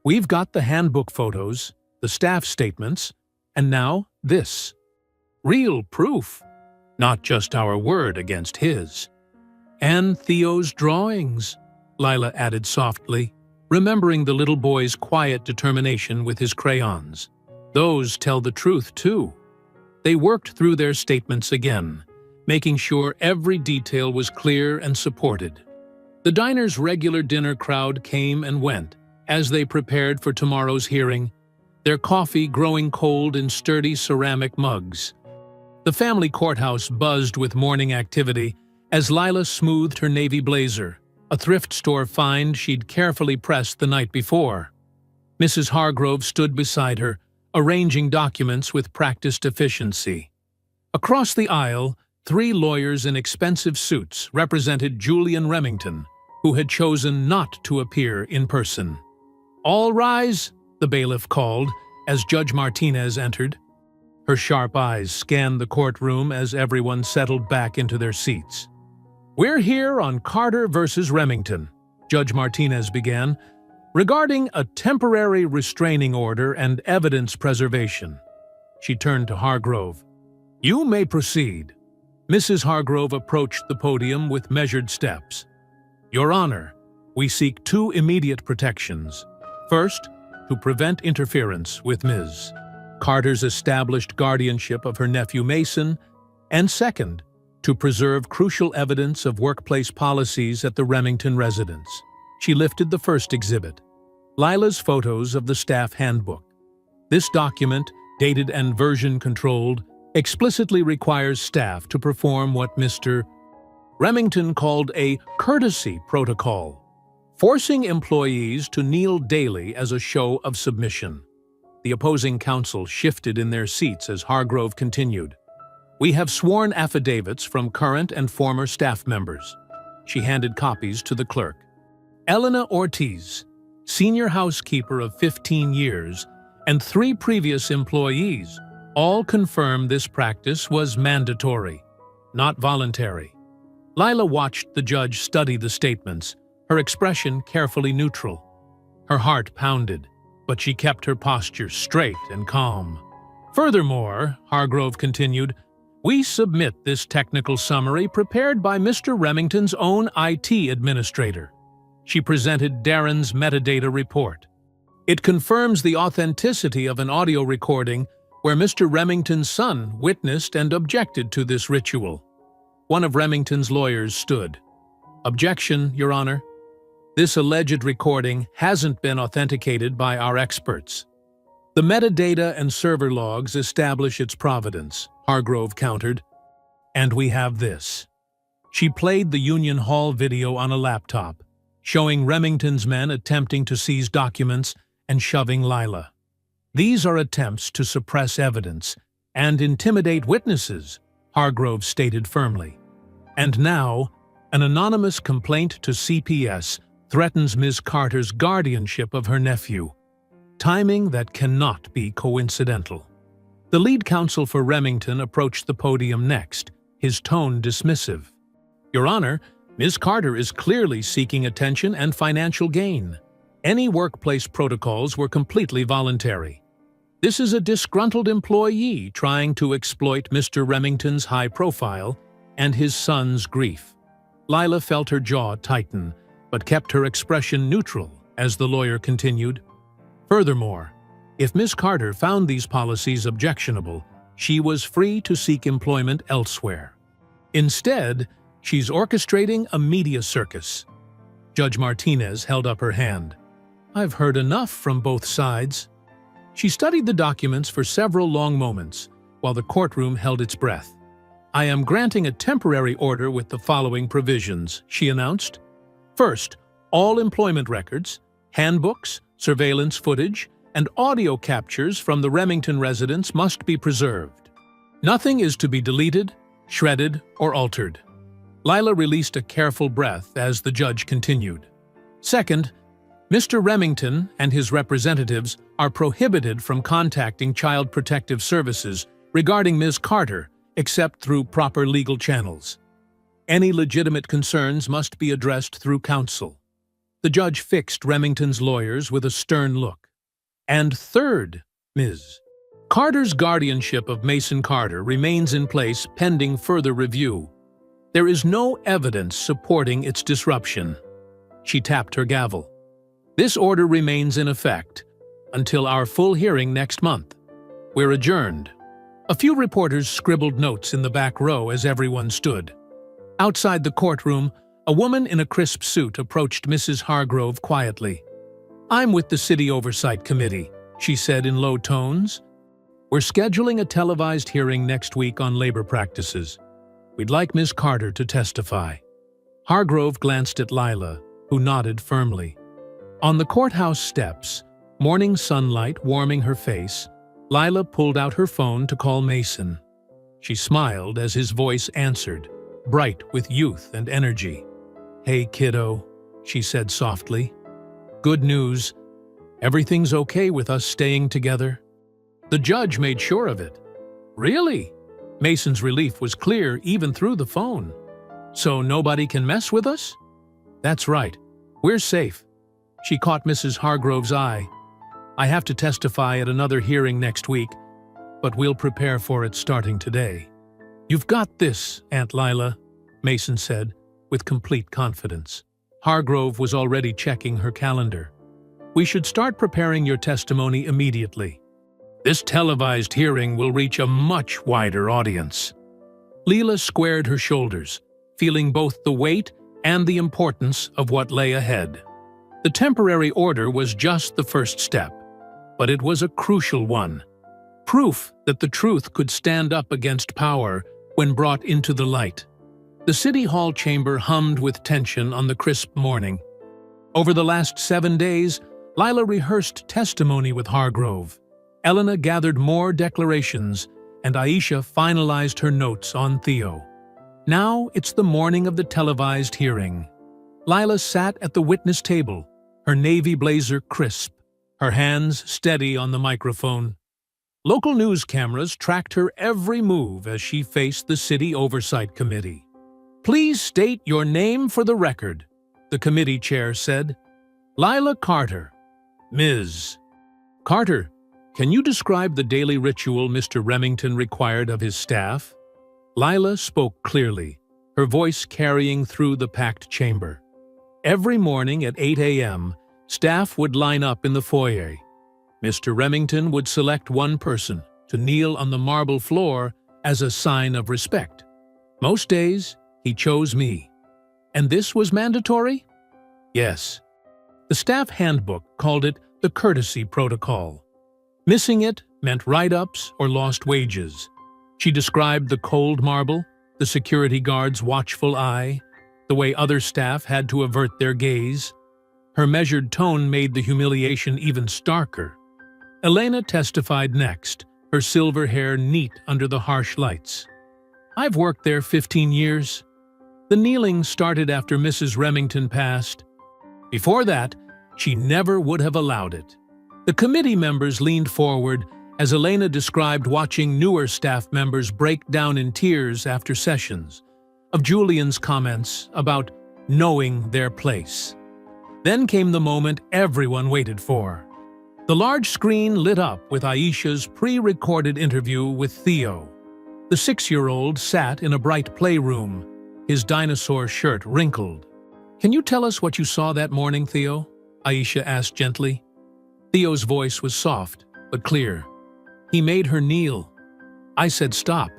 "We've got the handbook photos, the staff statements, and now this. Real proof, not just our word against his." "And Theo's drawings," Lila added softly, remembering the little boy's quiet determination with his crayons. "Those tell the truth, too." They worked through their statements again, making sure every detail was clear and supported. The diner's regular dinner crowd came and went as they prepared for tomorrow's hearing, their coffee growing cold in sturdy ceramic mugs. The family courthouse buzzed with morning activity as Lila smoothed her navy blazer, a thrift store find she'd carefully pressed the night before. Mrs. Hargrove stood beside her, arranging documents with practiced efficiency. Across the aisle, 3 lawyers in expensive suits represented Julian Remington, who had chosen not to appear in person. "All rise," the bailiff called as Judge Martinez entered. Her sharp eyes scanned the courtroom as everyone settled back into their seats. "We're here on Carter versus Remington," Judge Martinez began, "regarding a temporary restraining order and evidence preservation." She turned to Hargrove. "You may proceed." Mrs. Hargrove approached the podium with measured steps. "Your Honor, we seek 2 immediate protections. First, to prevent interference with Ms. Carter's established guardianship of her nephew Mason, and second, to preserve crucial evidence of workplace policies at the Remington residence. She lifted the first exhibit, Lila's photos of the staff handbook. This document, dated and version-controlled, explicitly requires staff to perform what Mr. Remington called a courtesy protocol, forcing employees to kneel daily as a show of submission. The opposing counsel shifted in their seats as Hargrove continued. "We have sworn affidavits from current and former staff members." She handed copies to the clerk. "Elena Ortiz, senior housekeeper of 15 years, and 3 previous employees, all confirm this practice was mandatory, not voluntary." Lila watched the judge study the statements, her expression carefully neutral. Her heart pounded, but she kept her posture straight and calm. "Furthermore," Hargrove continued, "we submit this technical summary prepared by Mr. Remington's own IT administrator." She presented Darren's metadata report. "It confirms the authenticity of an audio recording where Mr. Remington's son witnessed and objected to this ritual." One of Remington's lawyers stood. "Objection, Your Honor. This alleged recording hasn't been authenticated by our experts." "The metadata and server logs establish its provenance," Hargrove countered. "And we have this." She played the Union Hall video on a laptop, showing Remington's men attempting to seize documents and shoving Lila. "These are attempts to suppress evidence and intimidate witnesses," Hargrove stated firmly. "And now, an anonymous complaint to CPS threatens Ms. Carter's guardianship of her nephew. Timing that cannot be coincidental." The lead counsel for Remington approached the podium next, his tone dismissive. "Your Honor, Ms. Carter is clearly seeking attention and financial gain. Any workplace protocols were completely voluntary. This is a disgruntled employee trying to exploit Mr. Remington's high profile and his son's grief." Lila felt her jaw tighten, but kept her expression neutral as the lawyer continued. "Furthermore, if Ms. Carter found these policies objectionable, she was free to seek employment elsewhere. Instead, she's orchestrating a media circus." Judge Martinez held up her hand. "I've heard enough from both sides." She studied the documents for several long moments, while the courtroom held its breath. "I am granting a temporary order with the following provisions," she announced. "First, all employment records, handbooks, surveillance footage, and audio captures from the Remington residence must be preserved. Nothing is to be deleted, shredded, or altered." Lila released a careful breath as the judge continued. "Second, Mr. Remington and his representatives are prohibited from contacting Child Protective Services regarding Ms. Carter, except through proper legal channels. Any legitimate concerns must be addressed through counsel." The judge fixed Remington's lawyers with a stern look. "And third, Ms. Carter's guardianship of Mason Carter remains in place pending further review. There is no evidence supporting its disruption." She tapped her gavel. "This order remains in effect until our full hearing next month. We're adjourned." A few reporters scribbled notes in the back row as everyone stood. Outside the courtroom, a woman in a crisp suit approached Mrs. Hargrove quietly. "I'm with the City Oversight Committee," she said in low tones. "We're scheduling a televised hearing next week on labor practices. We'd like Ms. Carter to testify." Hargrove glanced at Lila, who nodded firmly. On the courthouse steps, morning sunlight warming her face, Lila pulled out her phone to call Mason. She smiled as his voice answered, bright with youth and energy. "Hey, kiddo," she said softly. "Good news. Everything's okay with us staying together." The judge made sure of it. "Really?" Mason's relief was clear even through the phone. "So nobody can mess with us?" "That's right. We're safe." She caught Mrs. Hargrove's eye. "I have to testify at another hearing next week, but we'll prepare for it starting today." "You've got this, Aunt Lila," Mason said, with complete confidence. Hargrove was already checking her calendar. "We should start preparing your testimony immediately. This televised hearing will reach a much wider audience." Lila squared her shoulders, feeling both the weight and the importance of what lay ahead. The temporary order was just the first step, but it was a crucial one. Proof that the truth could stand up against power when brought into the light. The City Hall chamber hummed with tension on the crisp morning. Over the last 7 days, Lila rehearsed testimony with Hargrove. Elena gathered more declarations, and Aisha finalized her notes on Theo. Now it's the morning of the televised hearing. Lila sat at the witness table, her navy blazer crisp, her hands steady on the microphone. Local news cameras tracked her every move as she faced the City Oversight Committee. "Please state your name for the record," the committee chair said. "Lila Carter, Ms. Carter, can you describe the daily ritual Mr. Remington required of his staff?" Lila spoke clearly, her voice carrying through the packed chamber. Every morning at 8 a.m., staff would line up in the foyer. Mr. Remington would select one person to kneel on the marble floor as a sign of respect. Most days, he chose me. And this was mandatory? Yes. The staff handbook called it the courtesy protocol. Missing it meant write-ups or lost wages. She described the cold marble, the security guard's watchful eye, the way other staff had to avert their gaze. Her measured tone made the humiliation even starker. Elena testified next, her silver hair neat under the harsh lights. "I've worked there 15 years. The kneeling started after Mrs. Remington passed. Before that, she never would have allowed it." The committee members leaned forward, as Elena described watching newer staff members break down in tears after sessions, of Julian's comments about knowing their place. Then came the moment everyone waited for. The large screen lit up with Aisha's pre-recorded interview with Theo. The 6-year-old sat in a bright playroom, his dinosaur shirt wrinkled. "Can you tell us what you saw that morning, Theo?" Aisha asked gently. Theo's voice was soft, but clear. He made her kneel. "I said stop."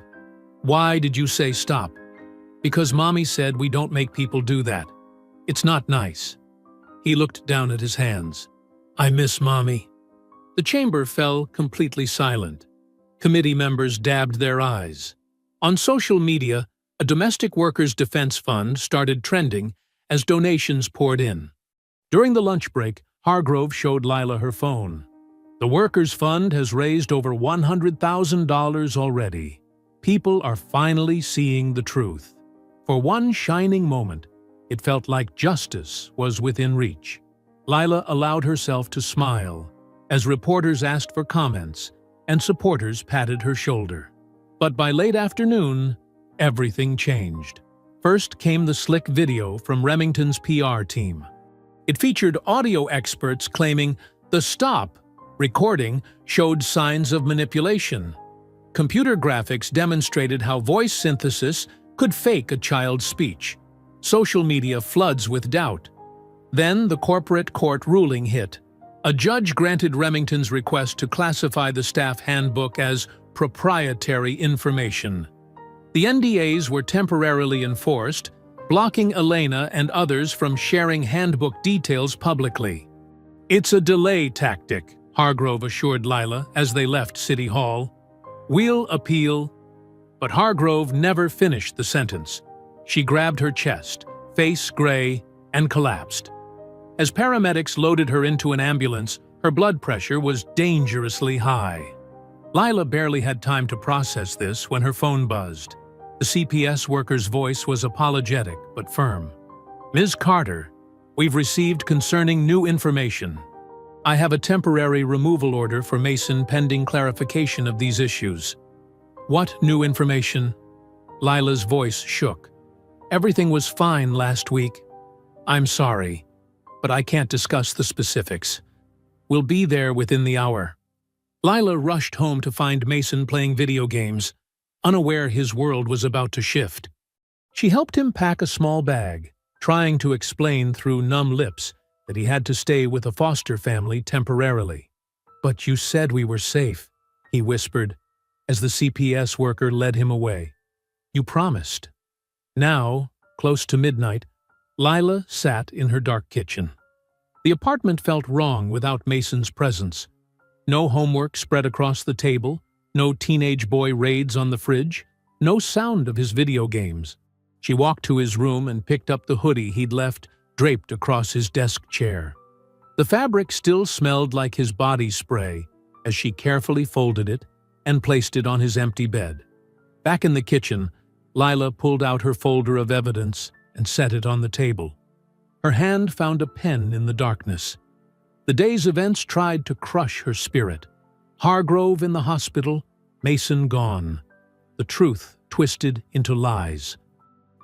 "Why did you say stop?" "Because Mommy said we don't make people do that. It's not nice." He looked down at his hands. "I miss Mommy." The chamber fell completely silent. Committee members dabbed their eyes. On social media, a domestic workers' defense fund started trending as donations poured in. During the lunch break, Hargrove showed Lila her phone. The Workers' Fund has raised over $100,000 already. People are finally seeing the truth. For one shining moment, it felt like justice was within reach. Lila allowed herself to smile as reporters asked for comments and supporters patted her shoulder. But by late afternoon, everything changed. First came the slick video from Remington's PR team. It featured audio experts claiming the stop recording showed signs of manipulation. Computer graphics demonstrated how voice synthesis could fake a child's speech. Social media floods with doubt. Then the corporate court ruling hit. A judge granted Remington's request to classify the staff handbook as proprietary information. The NDAs were temporarily enforced, blocking Elena and others from sharing handbook details publicly. "It's a delay tactic," Hargrove assured Lila as they left City Hall. "We'll appeal." But Hargrove never finished the sentence. She grabbed her chest, face gray, and collapsed. As paramedics loaded her into an ambulance, her blood pressure was dangerously high. Lila barely had time to process this when her phone buzzed. The CPS worker's voice was apologetic but firm. "Ms. Carter, we've received concerning new information. I have a temporary removal order for Mason pending clarification of these issues." "What new information?" Lila's voice shook. "Everything was fine last week. I'm sorry, but I can't discuss the specifics. We'll be there within the hour." Lila rushed home to find Mason playing video games, unaware his world was about to shift. She helped him pack a small bag, trying to explain through numb lips that he had to stay with a foster family temporarily. "But you said we were safe," he whispered, as the CPS worker led him away. "You promised." Now, close to midnight, Lila sat in her dark kitchen. The apartment felt wrong without Mason's presence. No homework spread across the table, no teenage boy raids on the fridge, no sound of his video games. She walked to his room and picked up the hoodie he'd left draped across his desk chair. The fabric still smelled like his body spray as she carefully folded it and placed it on his empty bed. Back in the kitchen, Lila pulled out her folder of evidence and set it on the table. Her hand found a pen in the darkness. The day's events tried to crush her spirit. Hargrove in the hospital, Mason gone. The truth twisted into lies.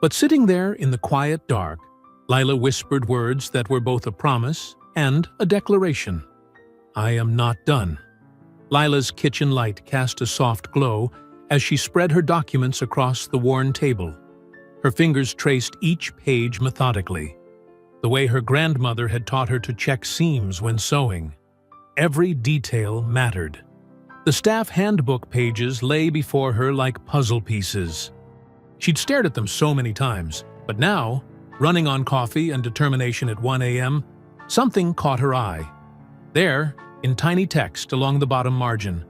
But sitting there in the quiet dark, Lila whispered words that were both a promise and a declaration. "I am not done." Lila's kitchen light cast a soft glow as she spread her documents across the worn table. Her fingers traced each page methodically, the way her grandmother had taught her to check seams when sewing. Every detail mattered. The staff handbook pages lay before her like puzzle pieces. She'd stared at them so many times, but now, running on coffee and determination at 1 a.m., something caught her eye. There, in tiny text along the bottom margin,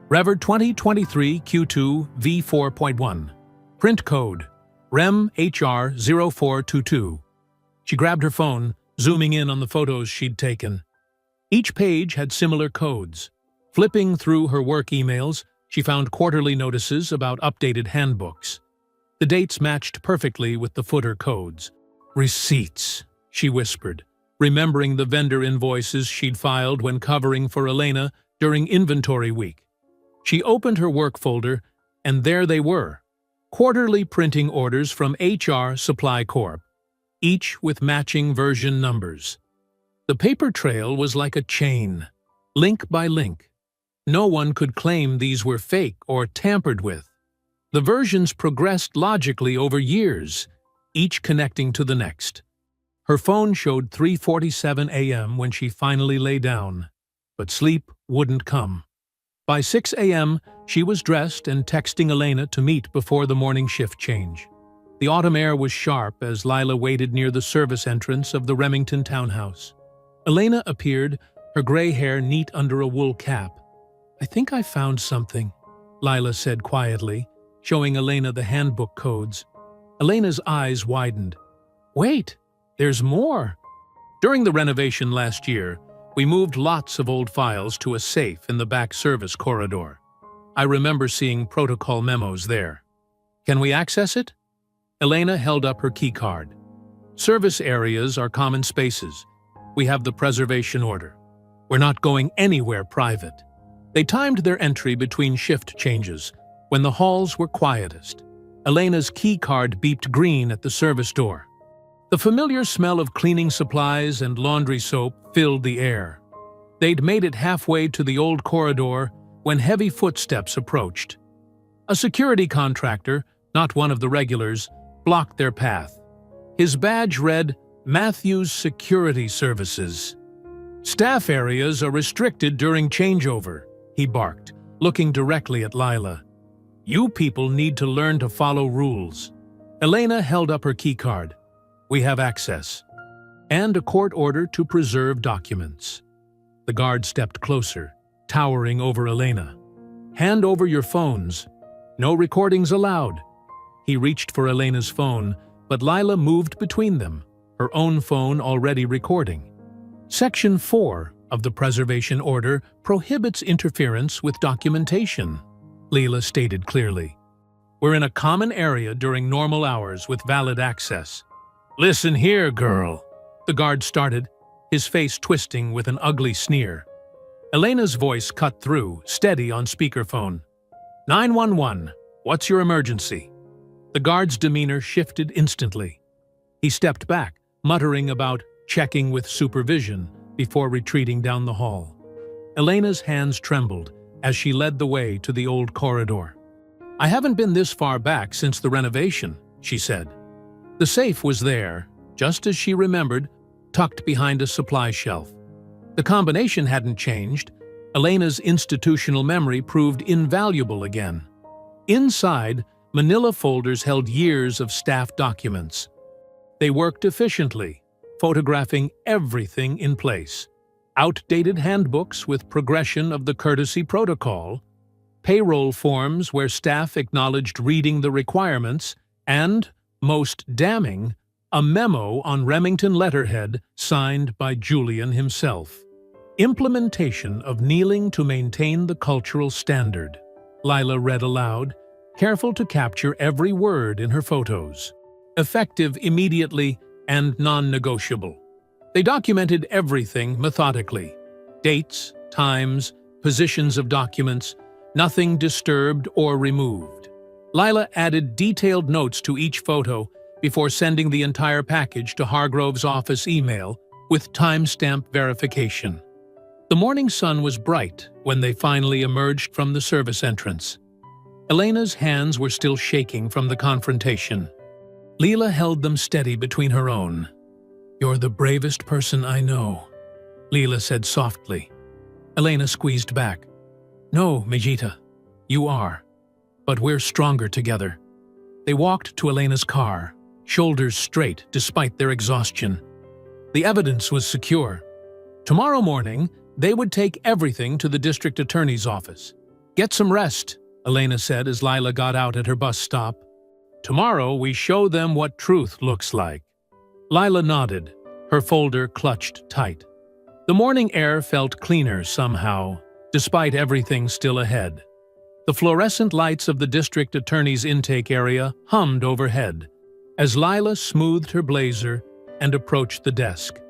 Rever 2023 Q2 V4.1. Print code, REM HR 0422. She grabbed her phone, zooming in on the photos she'd taken. Each page had similar codes. Flipping through her work emails, she found quarterly notices about updated handbooks. The dates matched perfectly with the footer codes. "Receipts," she whispered, remembering the vendor invoices she'd filed when covering for Elena during inventory week. She opened her work folder, and there they were, quarterly printing orders from HR Supply Corp, each with matching version numbers. The paper trail was like a chain, link by link. No one could claim these were fake or tampered with. The versions progressed logically over years, each connecting to the next. Her phone showed 3:47 a.m. when she finally lay down, but sleep wouldn't come. By 6 a.m., she was dressed and texting Elena to meet before the morning shift change. The autumn air was sharp as Lila waited near the service entrance of the Remington townhouse. Elena appeared, her gray hair neat under a wool cap. "I think I found something," Lila said quietly, showing Elena the handbook codes. Elena's eyes widened. "Wait, there's more." During the renovation last year, we moved lots of old files to a safe in the back service corridor. I remember seeing protocol memos there. "Can we access it?" Elena held up her keycard. "Service areas are common spaces. We have the preservation order. We're not going anywhere private." They timed their entry between shift changes, when the halls were quietest. Elena's keycard beeped green at the service door. The familiar smell of cleaning supplies and laundry soap filled the air. They'd made it halfway to the old corridor when heavy footsteps approached. A security contractor, not one of the regulars, blocked their path. His badge read, "Matthews Security Services." "Staff areas are restricted during changeover," he barked, looking directly at Lila. "You people need to learn to follow rules." Elena held up her keycard. "We have access." And a court order to preserve documents. The guard stepped closer, towering over Elena. "Hand over your phones. No recordings allowed." He reached for Elena's phone, but Lila moved between them, her own phone already recording. Section 4 of the Preservation Order prohibits interference with documentation, Lila stated clearly. "We're in a common area during normal hours with valid access." "Listen here, girl," the guard started, his face twisting with an ugly sneer. Elena's voice cut through, steady on speakerphone. 911, what's your emergency?" The guard's demeanor shifted instantly. He stepped back, muttering about checking with supervision before retreating down the hall. Elena's hands trembled as she led the way to the old corridor. "I haven't been this far back since the renovation," she said. The safe was there, just as she remembered, tucked behind a supply shelf. The combination hadn't changed. Elena's institutional memory proved invaluable again. Inside, manila folders held years of staff documents. They worked efficiently, photographing everything in place. Outdated handbooks with progression of the courtesy protocol, payroll forms where staff acknowledged reading the requirements, and, most damning, a memo on Remington letterhead signed by Julian himself. "Implementation of kneeling to maintain the cultural standard," Lila read aloud, careful to capture every word in her photos. "Effective immediately and non-negotiable." They documented everything methodically. Dates, times, positions of documents, nothing disturbed or removed. Lila added detailed notes to each photo before sending the entire package to Hargrove's office email with timestamp verification. The morning sun was bright when they finally emerged from the service entrance. Elena's hands were still shaking from the confrontation. Lila held them steady between her own. "You're the bravest person I know," Lila said softly. Elena squeezed back. "No, Majita, you are. But we're stronger together." They walked to Elena's car, shoulders straight despite their exhaustion. The evidence was secure. Tomorrow morning, they would take everything to the district attorney's office. "Get some rest," Elena said as Lila got out at her bus stop. "Tomorrow we show them what truth looks like." Lila nodded, her folder clutched tight. The morning air felt cleaner somehow, despite everything still ahead. The fluorescent lights of the district attorney's intake area hummed overhead as Lila smoothed her blazer and approached the desk.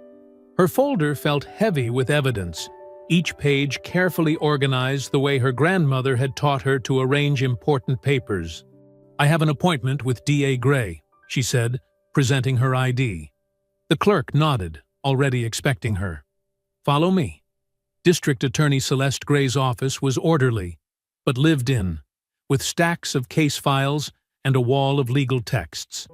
Her folder felt heavy with evidence, each page carefully organized the way her grandmother had taught her to arrange important papers. "I have an appointment with D.A. Gray," she said, presenting her ID. The clerk nodded, already expecting her. "Follow me." District Attorney Celeste Gray's office was orderly, but lived in, with stacks of case files and a wall of legal texts.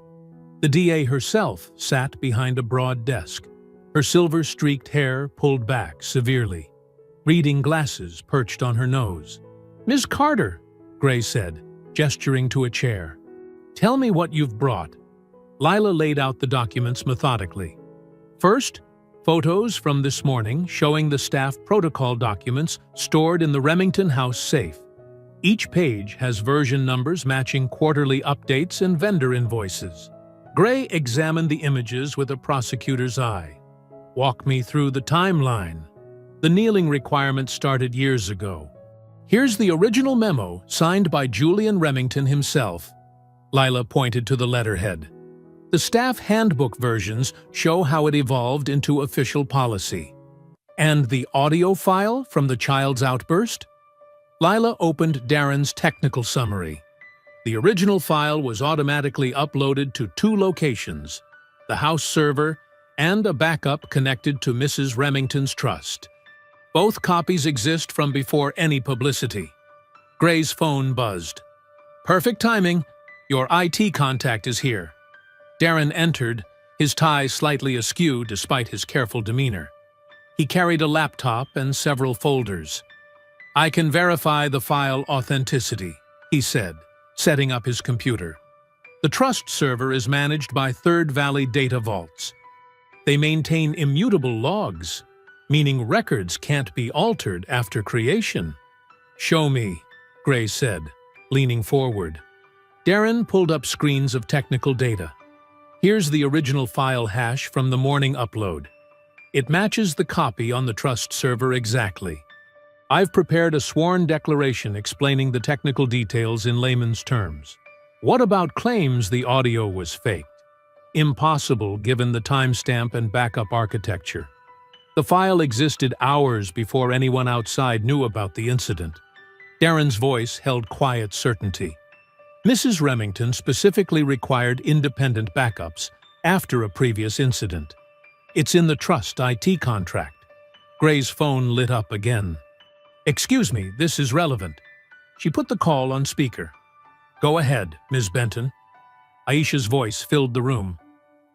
The DA herself sat behind a broad desk, her silver-streaked hair pulled back severely, reading glasses perched on her nose. "Ms. Carter," Gray said, gesturing to a chair. "Tell me what you've brought." Lila laid out the documents methodically. First, photos from this morning showing the staff protocol documents stored in the Remington House safe. Each page has version numbers matching quarterly updates and vendor invoices. Gray examined the images with a prosecutor's eye. "Walk me through the timeline." The kneeling requirement started years ago. "Here's the original memo signed by Julian Remington himself." Lila pointed to the letterhead. The staff handbook versions show how it evolved into official policy. "And the audio file from the child's outburst?" Lila opened Darren's technical summary. The original file was automatically uploaded to 2 locations, the house server and a backup connected to Mrs. Remington's trust. Both copies exist from before any publicity. Gray's phone buzzed. "Perfect timing. Your IT contact is here." Darren entered, his tie slightly askew despite his careful demeanor. He carried a laptop and several folders. "I can verify the file authenticity," he said, setting up his computer. The trust server is managed by Third Valley Data Vaults. They maintain immutable logs, meaning records can't be altered after creation. "Show me," Gray said, leaning forward. Darren pulled up screens of technical data. "Here's the original file hash from the morning upload. It matches the copy on the trust server exactly. I've prepared a sworn declaration explaining the technical details in layman's terms." "What about claims the audio was faked?" "Impossible given the timestamp and backup architecture. The file existed hours before anyone outside knew about the incident." Darren's voice held quiet certainty. Mrs. Remington specifically required independent backups after a previous incident. It's in the trust IT contract. Gray's phone lit up again. "Excuse me, this is relevant." She put the call on speaker. "Go ahead, Ms. Benton." Aisha's voice filled the room.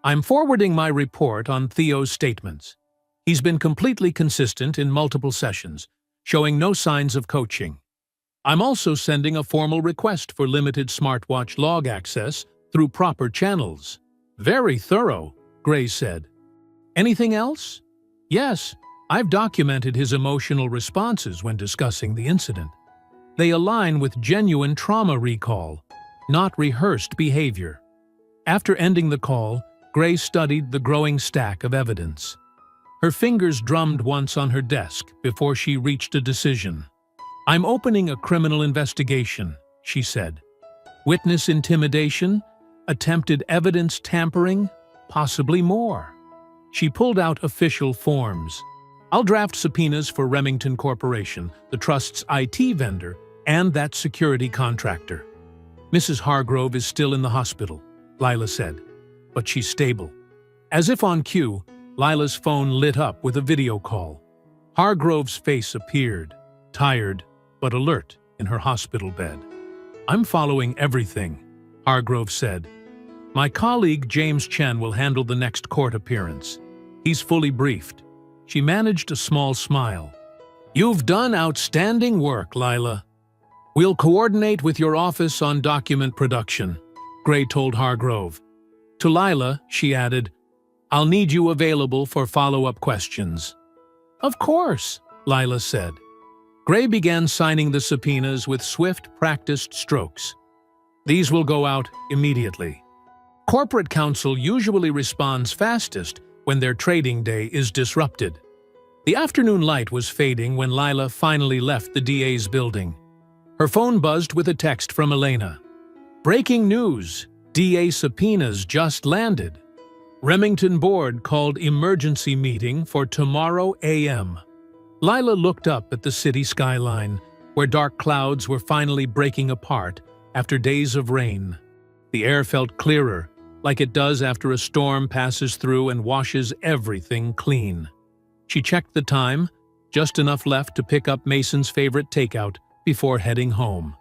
"I'm forwarding my report on Theo's statements. He's been completely consistent in multiple sessions, showing no signs of coaching. I'm also sending a formal request for limited smartwatch log access through proper channels." "Very thorough," Gray said. "Anything else?" "Yes, I've documented his emotional responses when discussing the incident. They align with genuine trauma recall, not rehearsed behavior." After ending the call, Gray studied the growing stack of evidence. Her fingers drummed once on her desk before she reached a decision. "I'm opening a criminal investigation," she said. "Witness intimidation, attempted evidence tampering, possibly more." She pulled out official forms. "I'll draft subpoenas for Remington Corporation, the trust's IT vendor, and that security contractor." "Mrs. Hargrove is still in the hospital," Lila said, "but she's stable." As if on cue, Lila's phone lit up with a video call. Hargrove's face appeared, tired but alert in her hospital bed. "I'm following everything," Hargrove said. "My colleague James Chen will handle the next court appearance. He's fully briefed." She managed a small smile. "You've done outstanding work, Lila. We'll coordinate with your office on document production," Gray told Hargrove. To Lila, she added, "I'll need you available for follow-up questions." "Of course," Lila said. Gray began signing the subpoenas with swift, practiced strokes. "These will go out immediately." Corporate counsel usually responds fastest when their trading day is disrupted. The afternoon light was fading when Lila finally left the DA's building. Her phone buzzed with a text from Elena. "Breaking news! DA subpoenas just landed. Remington Board called emergency meeting for tomorrow a.m." Lila looked up at the city skyline, where dark clouds were finally breaking apart after days of rain. The air felt clearer, like it does after a storm passes through and washes everything clean. She checked the time, just enough left to pick up Mason's favorite takeout before heading home.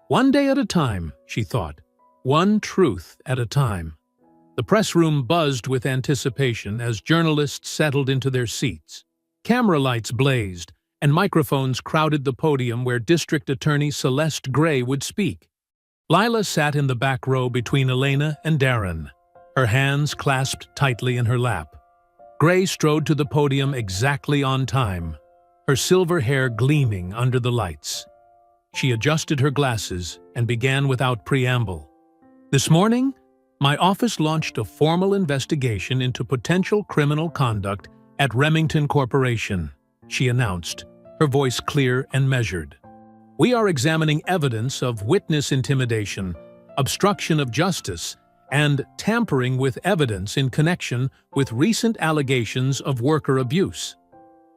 One day at a time, she thought. One truth at a time. The press room buzzed with anticipation as journalists settled into their seats. Camera lights blazed, and microphones crowded the podium where District Attorney Celeste Gray would speak. Lila sat in the back row between Elena and Darren, her hands clasped tightly in her lap. Gray strode to the podium exactly on time, her silver hair gleaming under the lights. She adjusted her glasses and began without preamble. This morning, my office launched a formal investigation into potential criminal conduct at Remington Corporation, she announced, her voice clear and measured. We are examining evidence of witness intimidation, obstruction of justice, and tampering with evidence in connection with recent allegations of worker abuse.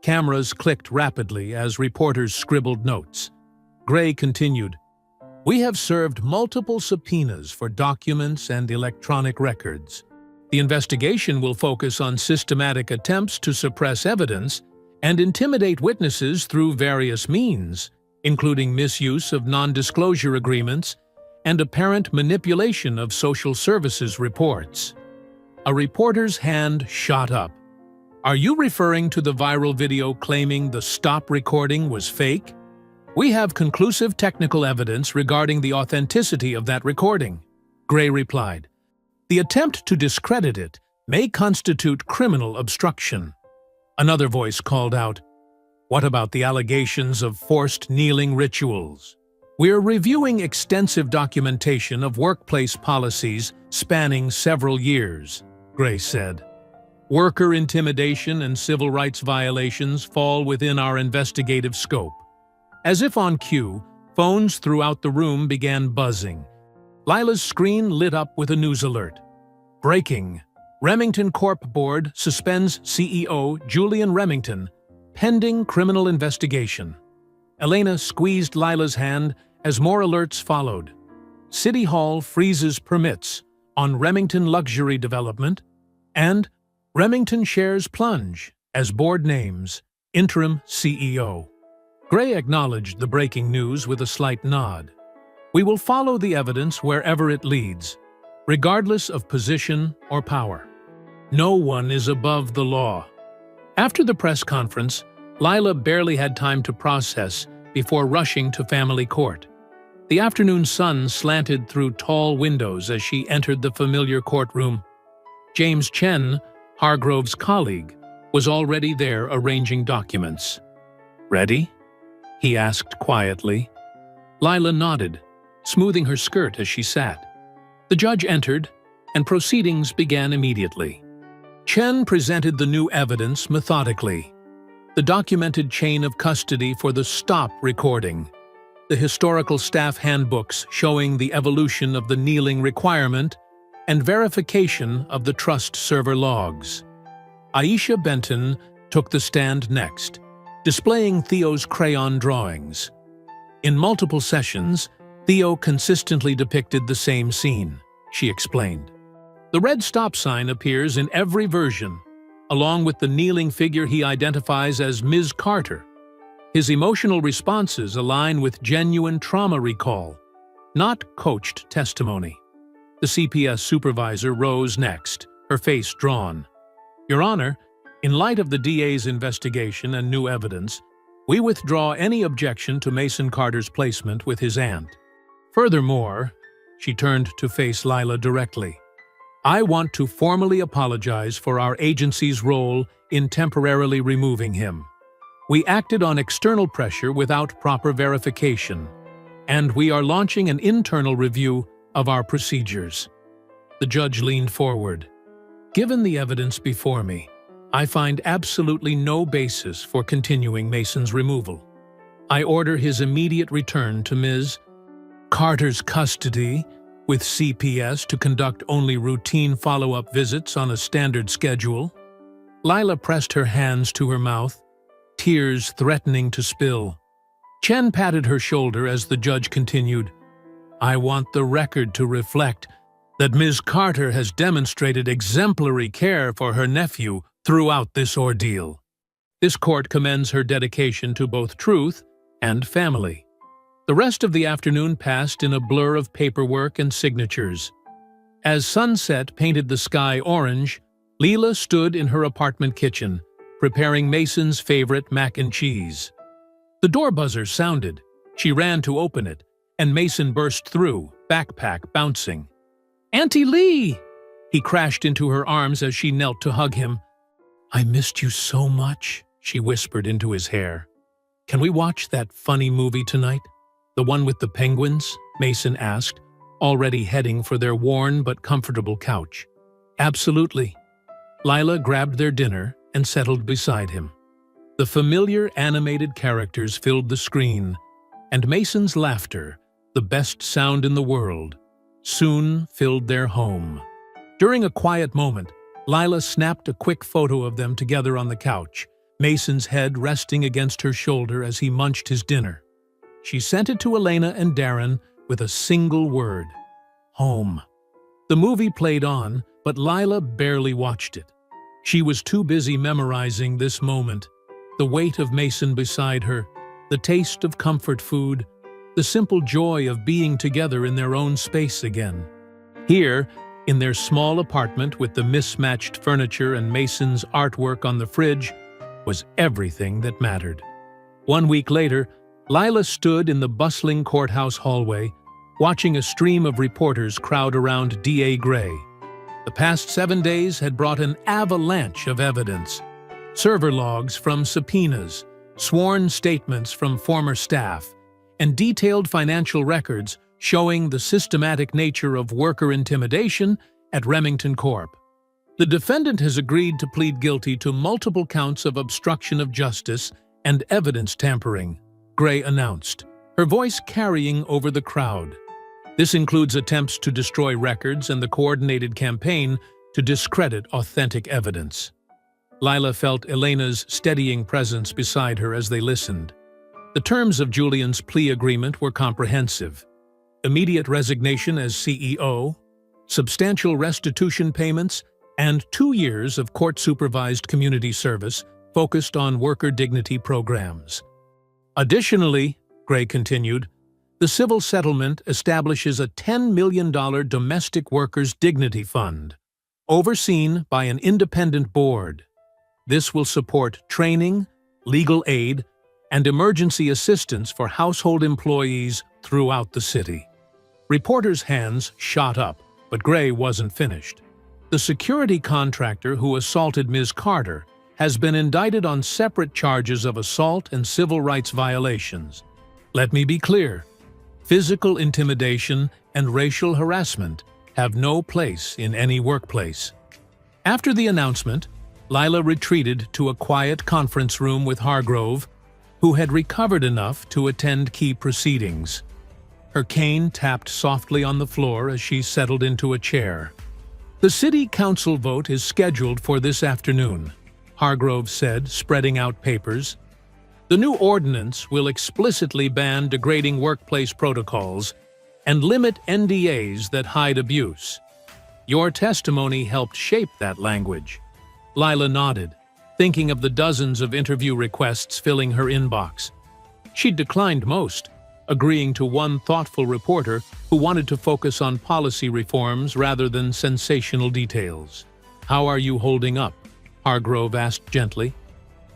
Cameras clicked rapidly as reporters scribbled notes. Gray continued, "We have served multiple subpoenas for documents and electronic records. The investigation will focus on systematic attempts to suppress evidence and intimidate witnesses through various means, including misuse of non-disclosure agreements and apparent manipulation of social services reports." A reporter's hand shot up. "Are you referring to the viral video claiming the stop recording was fake?" "We have conclusive technical evidence regarding the authenticity of that recording," Gray replied. "The attempt to discredit it may constitute criminal obstruction." Another voice called out, "What about the allegations of forced kneeling rituals?" "We're reviewing extensive documentation of workplace policies spanning several years," Gray said. "Worker intimidation and civil rights violations fall within our investigative scope." As if on cue, phones throughout the room began buzzing. Lila's screen lit up with a news alert. "Breaking! Remington Corp Board suspends CEO Julian Remington, pending criminal investigation." Elena squeezed Lila's hand as more alerts followed. City Hall freezes permits on Remington Luxury Development, and Remington shares plunge as board names interim CEO. Gray acknowledged the breaking news with a slight nod. "We will follow the evidence wherever it leads, regardless of position or power. No one is above the law." After the press conference, Lila barely had time to process before rushing to family court. The afternoon sun slanted through tall windows as she entered the familiar courtroom. James Chen, Hargrove's colleague, was already there arranging documents. "Ready?" he asked quietly. Lila nodded, smoothing her skirt as she sat. The judge entered, and proceedings began immediately. Chen presented the new evidence methodically. The documented chain of custody for the stop recording, the historical staff handbooks showing the evolution of the kneeling requirement, and verification of the trust server logs. Aisha Benton took the stand next, displaying Theo's crayon drawings. In multiple sessions, Theo consistently depicted the same scene, she explained. The red stop sign appears in every version, along with the kneeling figure he identifies as Ms. Carter. His emotional responses align with genuine trauma recall, not coached testimony. The CPS supervisor rose next, her face drawn. "Your Honor, in light of the DA's investigation and new evidence, we withdraw any objection to Mason Carter's placement with his aunt. Furthermore," she turned to face Lila directly, "I want to formally apologize for our agency's role in temporarily removing him. We acted on external pressure without proper verification, and we are launching an internal review of our procedures." The judge leaned forward. "Given the evidence before me, I find absolutely no basis for continuing Mason's removal. I order his immediate return to Ms. Carter's custody, with CPS to conduct only routine follow-up visits on a standard schedule." Lila pressed her hands to her mouth, tears threatening to spill. Chen patted her shoulder as the judge continued, "I want the record to reflect that Ms. Carter has demonstrated exemplary care for her nephew throughout this ordeal. This court commends her dedication to both truth and family." The rest of the afternoon passed in a blur of paperwork and signatures. As sunset painted the sky orange, Leela stood in her apartment kitchen, preparing Mason's favorite mac and cheese. The door buzzer sounded. She ran to open it, and Mason burst through, backpack bouncing. "Auntie Lee!" He crashed into her arms as she knelt to hug him. "I missed you so much," she whispered into his hair. "Can we watch that funny movie tonight? The one with the penguins?" Mason asked, already heading for their worn but comfortable couch. "Absolutely." Lila grabbed their dinner and settled beside him. The familiar animated characters filled the screen, and Mason's laughter, the best sound in the world, soon filled their home. During a quiet moment, Lila snapped a quick photo of them together on the couch, Mason's head resting against her shoulder as he munched his dinner. She sent it to Elena and Darren with a single word: home. The movie played on, but Lila barely watched it. She was too busy memorizing this moment, the weight of Mason beside her, the taste of comfort food, the simple joy of being together in their own space again. Here, in their small apartment with the mismatched furniture and Mason's artwork on the fridge, was everything that mattered. 1 week later, Lila stood in the bustling courthouse hallway, watching a stream of reporters crowd around D.A. Gray. The past 7 days had brought an avalanche of evidence: server logs from subpoenas, sworn statements from former staff, and detailed financial records showing the systematic nature of worker intimidation at Remington Corp. The defendant has agreed to plead guilty to multiple counts of obstruction of justice and evidence tampering, Gray announced, her voice carrying over the crowd. This includes attempts to destroy records and the coordinated campaign to discredit authentic evidence. Lila felt Elena's steadying presence beside her as they listened. The terms of Julian's plea agreement were comprehensive: immediate resignation as CEO, substantial restitution payments, and 2 years of court-supervised community service focused on worker dignity programs. Additionally, Gray continued, the civil settlement establishes a $10 million domestic workers' dignity fund, overseen by an independent board. This will support training, legal aid, and emergency assistance for household employees throughout the city. Reporters' hands shot up, but Gray wasn't finished. The security contractor who assaulted Ms. Carter has been indicted on separate charges of assault and civil rights violations. Let me be clear: physical intimidation and racial harassment have no place in any workplace. After the announcement, Lila retreated to a quiet conference room with Hargrove, who had recovered enough to attend key proceedings. Her cane tapped softly on the floor as she settled into a chair. "The city council vote is scheduled for this afternoon," Hargrove said, spreading out papers. "The new ordinance will explicitly ban degrading workplace protocols and limit NDAs that hide abuse. Your testimony helped shape that language." Lila nodded, thinking of the dozens of interview requests filling her inbox. She'd declined most, agreeing to one thoughtful reporter who wanted to focus on policy reforms rather than sensational details. "How are you holding up?" Hargrove asked gently.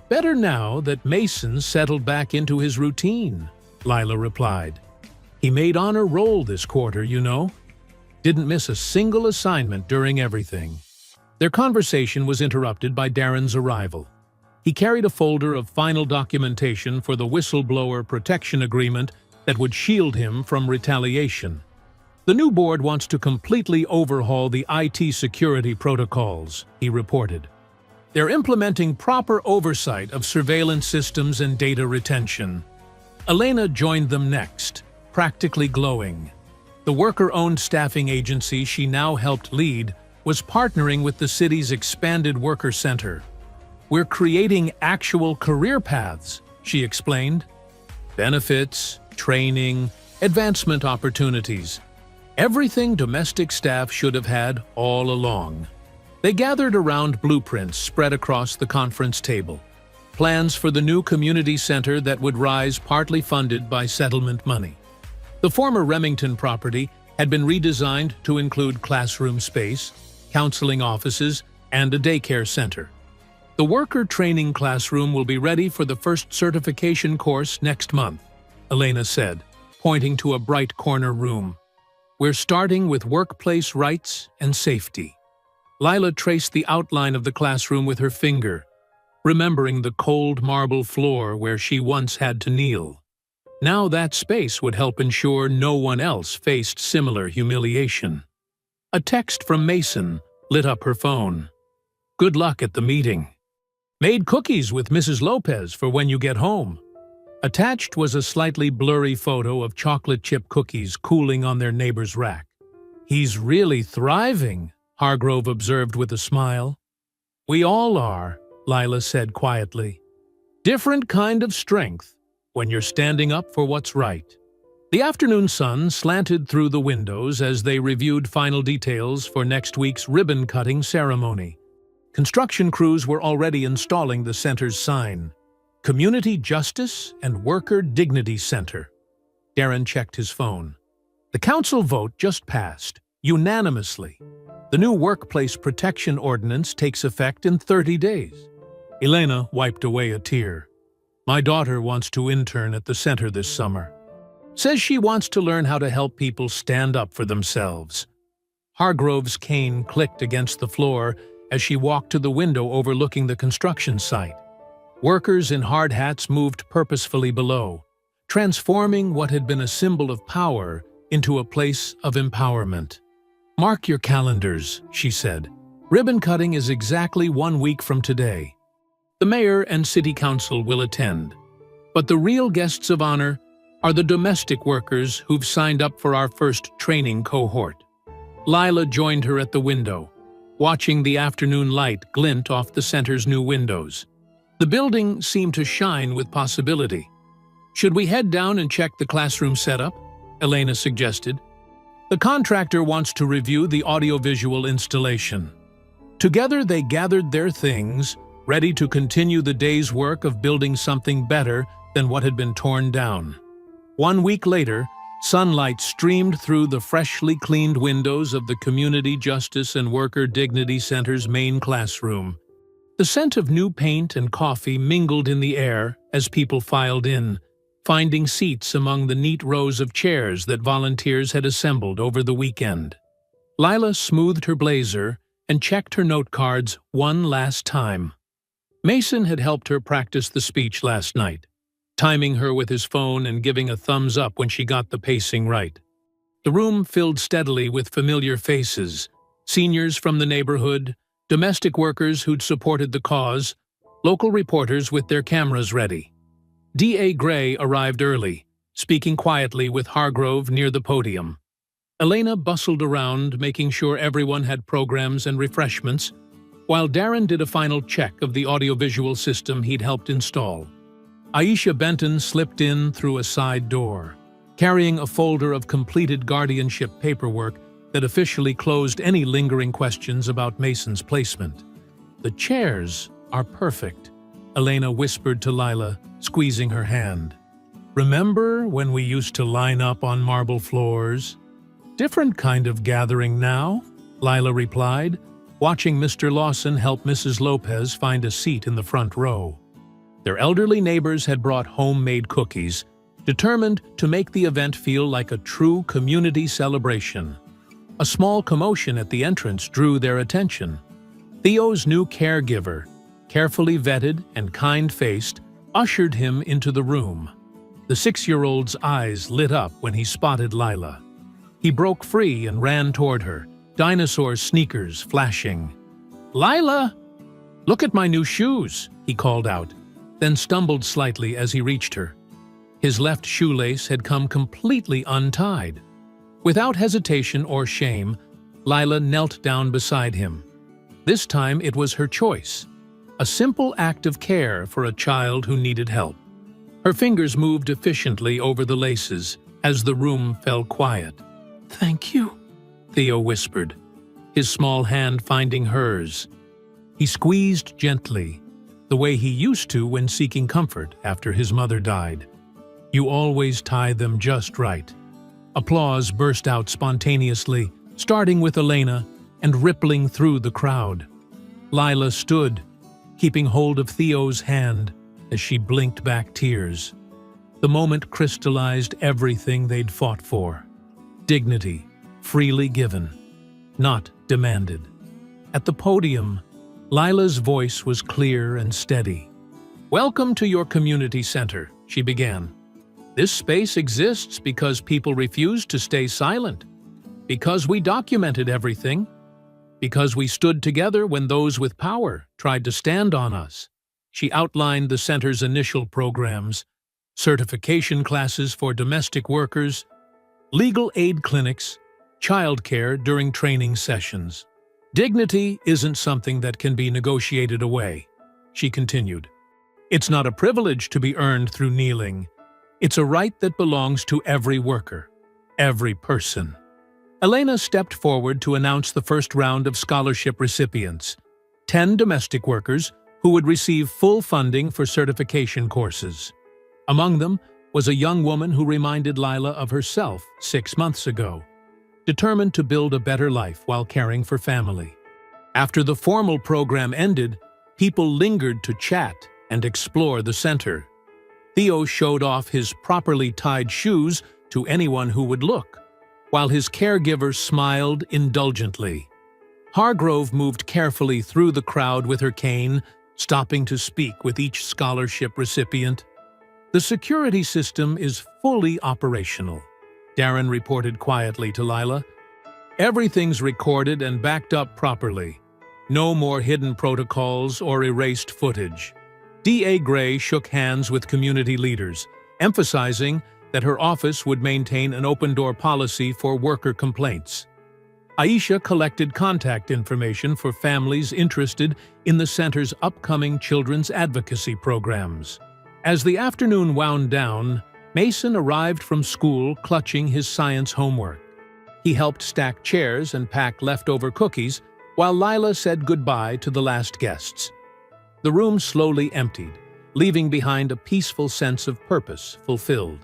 "Better now that Mason's settled back into his routine," Lila replied. "He made honor roll this quarter, you know. Didn't miss a single assignment during everything." Their conversation was interrupted by Darren's arrival. He carried a folder of final documentation for the whistleblower protection agreement that would shield him from retaliation. "The new board wants to completely overhaul the IT security protocols," he reported. "They're implementing proper oversight of surveillance systems and data retention." Elena joined them next, practically glowing. The worker-owned staffing agency she now helped lead was partnering with the city's expanded worker center. We're creating actual career paths, she explained. Benefits, training, advancement opportunities. Everything domestic staff should have had all along. They gathered around blueprints spread across the conference table. Plans for the new community center that would rise, partly funded by settlement money. The former Remington property had been redesigned to include classroom space, counseling offices, and a daycare center. The worker training classroom will be ready for the first certification course next month, Elena said, pointing to a bright corner room. We're starting with workplace rights and safety. Lila traced the outline of the classroom with her finger, remembering the cold marble floor where she once had to kneel. Now that space would help ensure no one else faced similar humiliation. A text from Mason lit up her phone. Good luck at the meeting. Made cookies with Mrs. Lopez for when you get home. Attached was a slightly blurry photo of chocolate chip cookies cooling on their neighbor's rack. He's really thriving, Hargrove observed with a smile. We all are, Lila said quietly. Different kind of strength when you're standing up for what's right. The afternoon sun slanted through the windows as they reviewed final details for next week's ribbon-cutting ceremony. Construction crews were already installing the center's sign, Community Justice and Worker Dignity Center. Darren checked his phone. The council vote just passed, unanimously. The new Workplace Protection Ordinance takes effect in 30 days. Elena wiped away a tear. My daughter wants to intern at the center this summer. Says she wants to learn how to help people stand up for themselves. Hargrove's cane clicked against the floor as she walked to the window overlooking the construction site. Workers in hard hats moved purposefully below, transforming what had been a symbol of power into a place of empowerment. Mark your calendars, she said. Ribbon cutting is exactly 1 week from today. The mayor and city council will attend, but the real guests of honor are the domestic workers who've signed up for our first training cohort. Lila joined her at the window, watching the afternoon light glint off the center's new windows. The building seemed to shine with possibility. Should we head down and check the classroom setup? Elena suggested. The contractor wants to review the audiovisual installation. Together they gathered their things, ready to continue the day's work of building something better than what had been torn down. 1 week later, sunlight streamed through the freshly cleaned windows of the Community Justice and Worker Dignity Center's main classroom. The scent of new paint and coffee mingled in the air as people filed in, finding seats among the neat rows of chairs that volunteers had assembled over the weekend. Lila smoothed her blazer and checked her note cards one last time. Mason had helped her practice the speech last night, timing her with his phone and giving a thumbs up when she got the pacing right. The room filled steadily with familiar faces, seniors from the neighborhood, domestic workers who'd supported the cause, local reporters with their cameras ready. D.A. Gray arrived early, speaking quietly with Hargrove near the podium. Elena bustled around, making sure everyone had programs and refreshments, while Darren did a final check of the audiovisual system he'd helped install. Aisha Benton slipped in through a side door, carrying a folder of completed guardianship paperwork that officially closed any lingering questions about Mason's placement. The chairs are perfect, Elena whispered to Lila, squeezing her hand. Remember when we used to line up on marble floors? Different kind of gathering now, Lila replied, watching Mr. Lawson help Mrs. Lopez find a seat in the front row. Their elderly neighbors had brought homemade cookies, determined to make the event feel like a true community celebration. A small commotion at the entrance drew their attention. Theo's new caregiver, carefully vetted and kind-faced, ushered him into the room. The 6-year-old's eyes lit up when he spotted Lila. He broke free and ran toward her, dinosaur sneakers flashing. "Lila! Look at my new shoes!" he called out, then stumbled slightly as he reached her. His left shoelace had come completely untied. Without hesitation or shame, Lila knelt down beside him. This time it was her choice. a simple act of care for a child who needed help. Her fingers moved efficiently over the laces as the room fell quiet. "Thank you," Theo whispered, his small hand finding hers. He squeezed gently, the way he used to when seeking comfort after his mother died. "You always tie them just right." Applause burst out spontaneously, starting with Elena and rippling through the crowd. Lila stood, keeping hold of Theo's hand as she blinked back tears. The moment crystallized everything they'd fought for. Dignity, freely given, not demanded. At the podium, Lila's voice was clear and steady. "Welcome to your community center," she began. "This space exists because people refused to stay silent, because we documented everything, because we stood together when those with power tried to stand on us." She outlined the center's initial programs: certification classes for domestic workers, legal aid clinics, childcare during training sessions. "Dignity isn't something that can be negotiated away," she continued. "It's not a privilege to be earned through kneeling. It's a right that belongs to every worker, every person." Elena stepped forward to announce the first round of scholarship recipients, 10 domestic workers who would receive full funding for certification courses. Among them was a young woman who reminded Lila of herself 6 months ago, determined to build a better life while caring for family. After the formal program ended, people lingered to chat and explore the center. Theo showed off his properly tied shoes to anyone who would look, while his caregiver smiled indulgently. Hargrove moved carefully through the crowd with her cane, stopping to speak with each scholarship recipient. "The security system is fully operational," Darren reported quietly to Lila. "Everything's recorded and backed up properly. No more hidden protocols or erased footage." D.A. Gray shook hands with community leaders, emphasizing that her office would maintain an open-door policy for worker complaints. Aisha collected contact information for families interested in the center's upcoming children's advocacy programs. As the afternoon wound down, Mason arrived from school clutching his science homework. He helped stack chairs and pack leftover cookies while Lila said goodbye to the last guests. The room slowly emptied, leaving behind a peaceful sense of purpose fulfilled.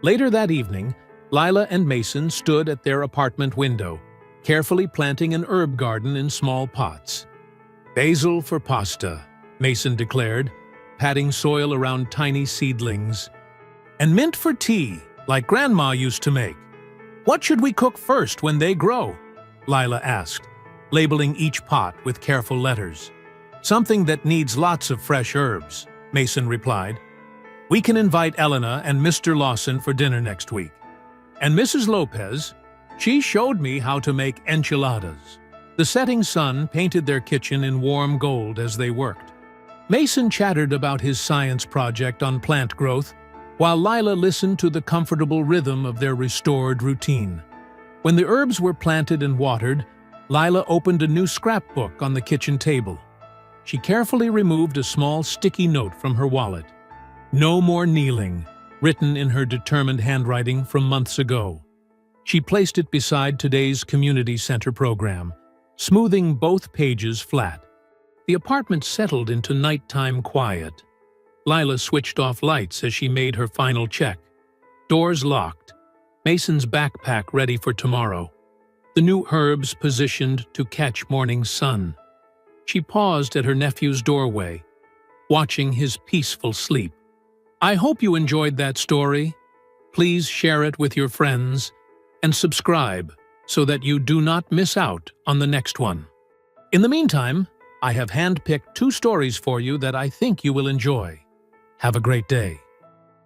Later that evening, Lila and Mason stood at their apartment window, carefully planting an herb garden in small pots. "Basil for pasta," Mason declared, patting soil around tiny seedlings. "And mint for tea, like Grandma used to make. What should we cook first when they grow?" Lila asked, labeling each pot with careful letters. "Something that needs lots of fresh herbs," Mason replied. "We can invite Elena and Mr. Lawson for dinner next week. And Mrs. Lopez, she showed me how to make enchiladas." The setting sun painted their kitchen in warm gold as they worked. Mason chattered about his science project on plant growth, while Lila listened to the comfortable rhythm of their restored routine. When the herbs were planted and watered, Lila opened a new scrapbook on the kitchen table. She carefully removed a small sticky note from her wallet. "No more kneeling," written in her determined handwriting from months ago. She placed it beside today's community center program, smoothing both pages flat. The apartment settled into nighttime quiet. Lila switched off lights as she made her final check. Doors locked, Mason's backpack ready for tomorrow, the new herbs positioned to catch morning sun. She paused at her nephew's doorway, watching his peaceful sleep. I hope you enjoyed that story. Please share it with your friends and subscribe so that you do not miss out on the next one. In the meantime, I have handpicked 2 stories for you that I think you will enjoy. Have a great day.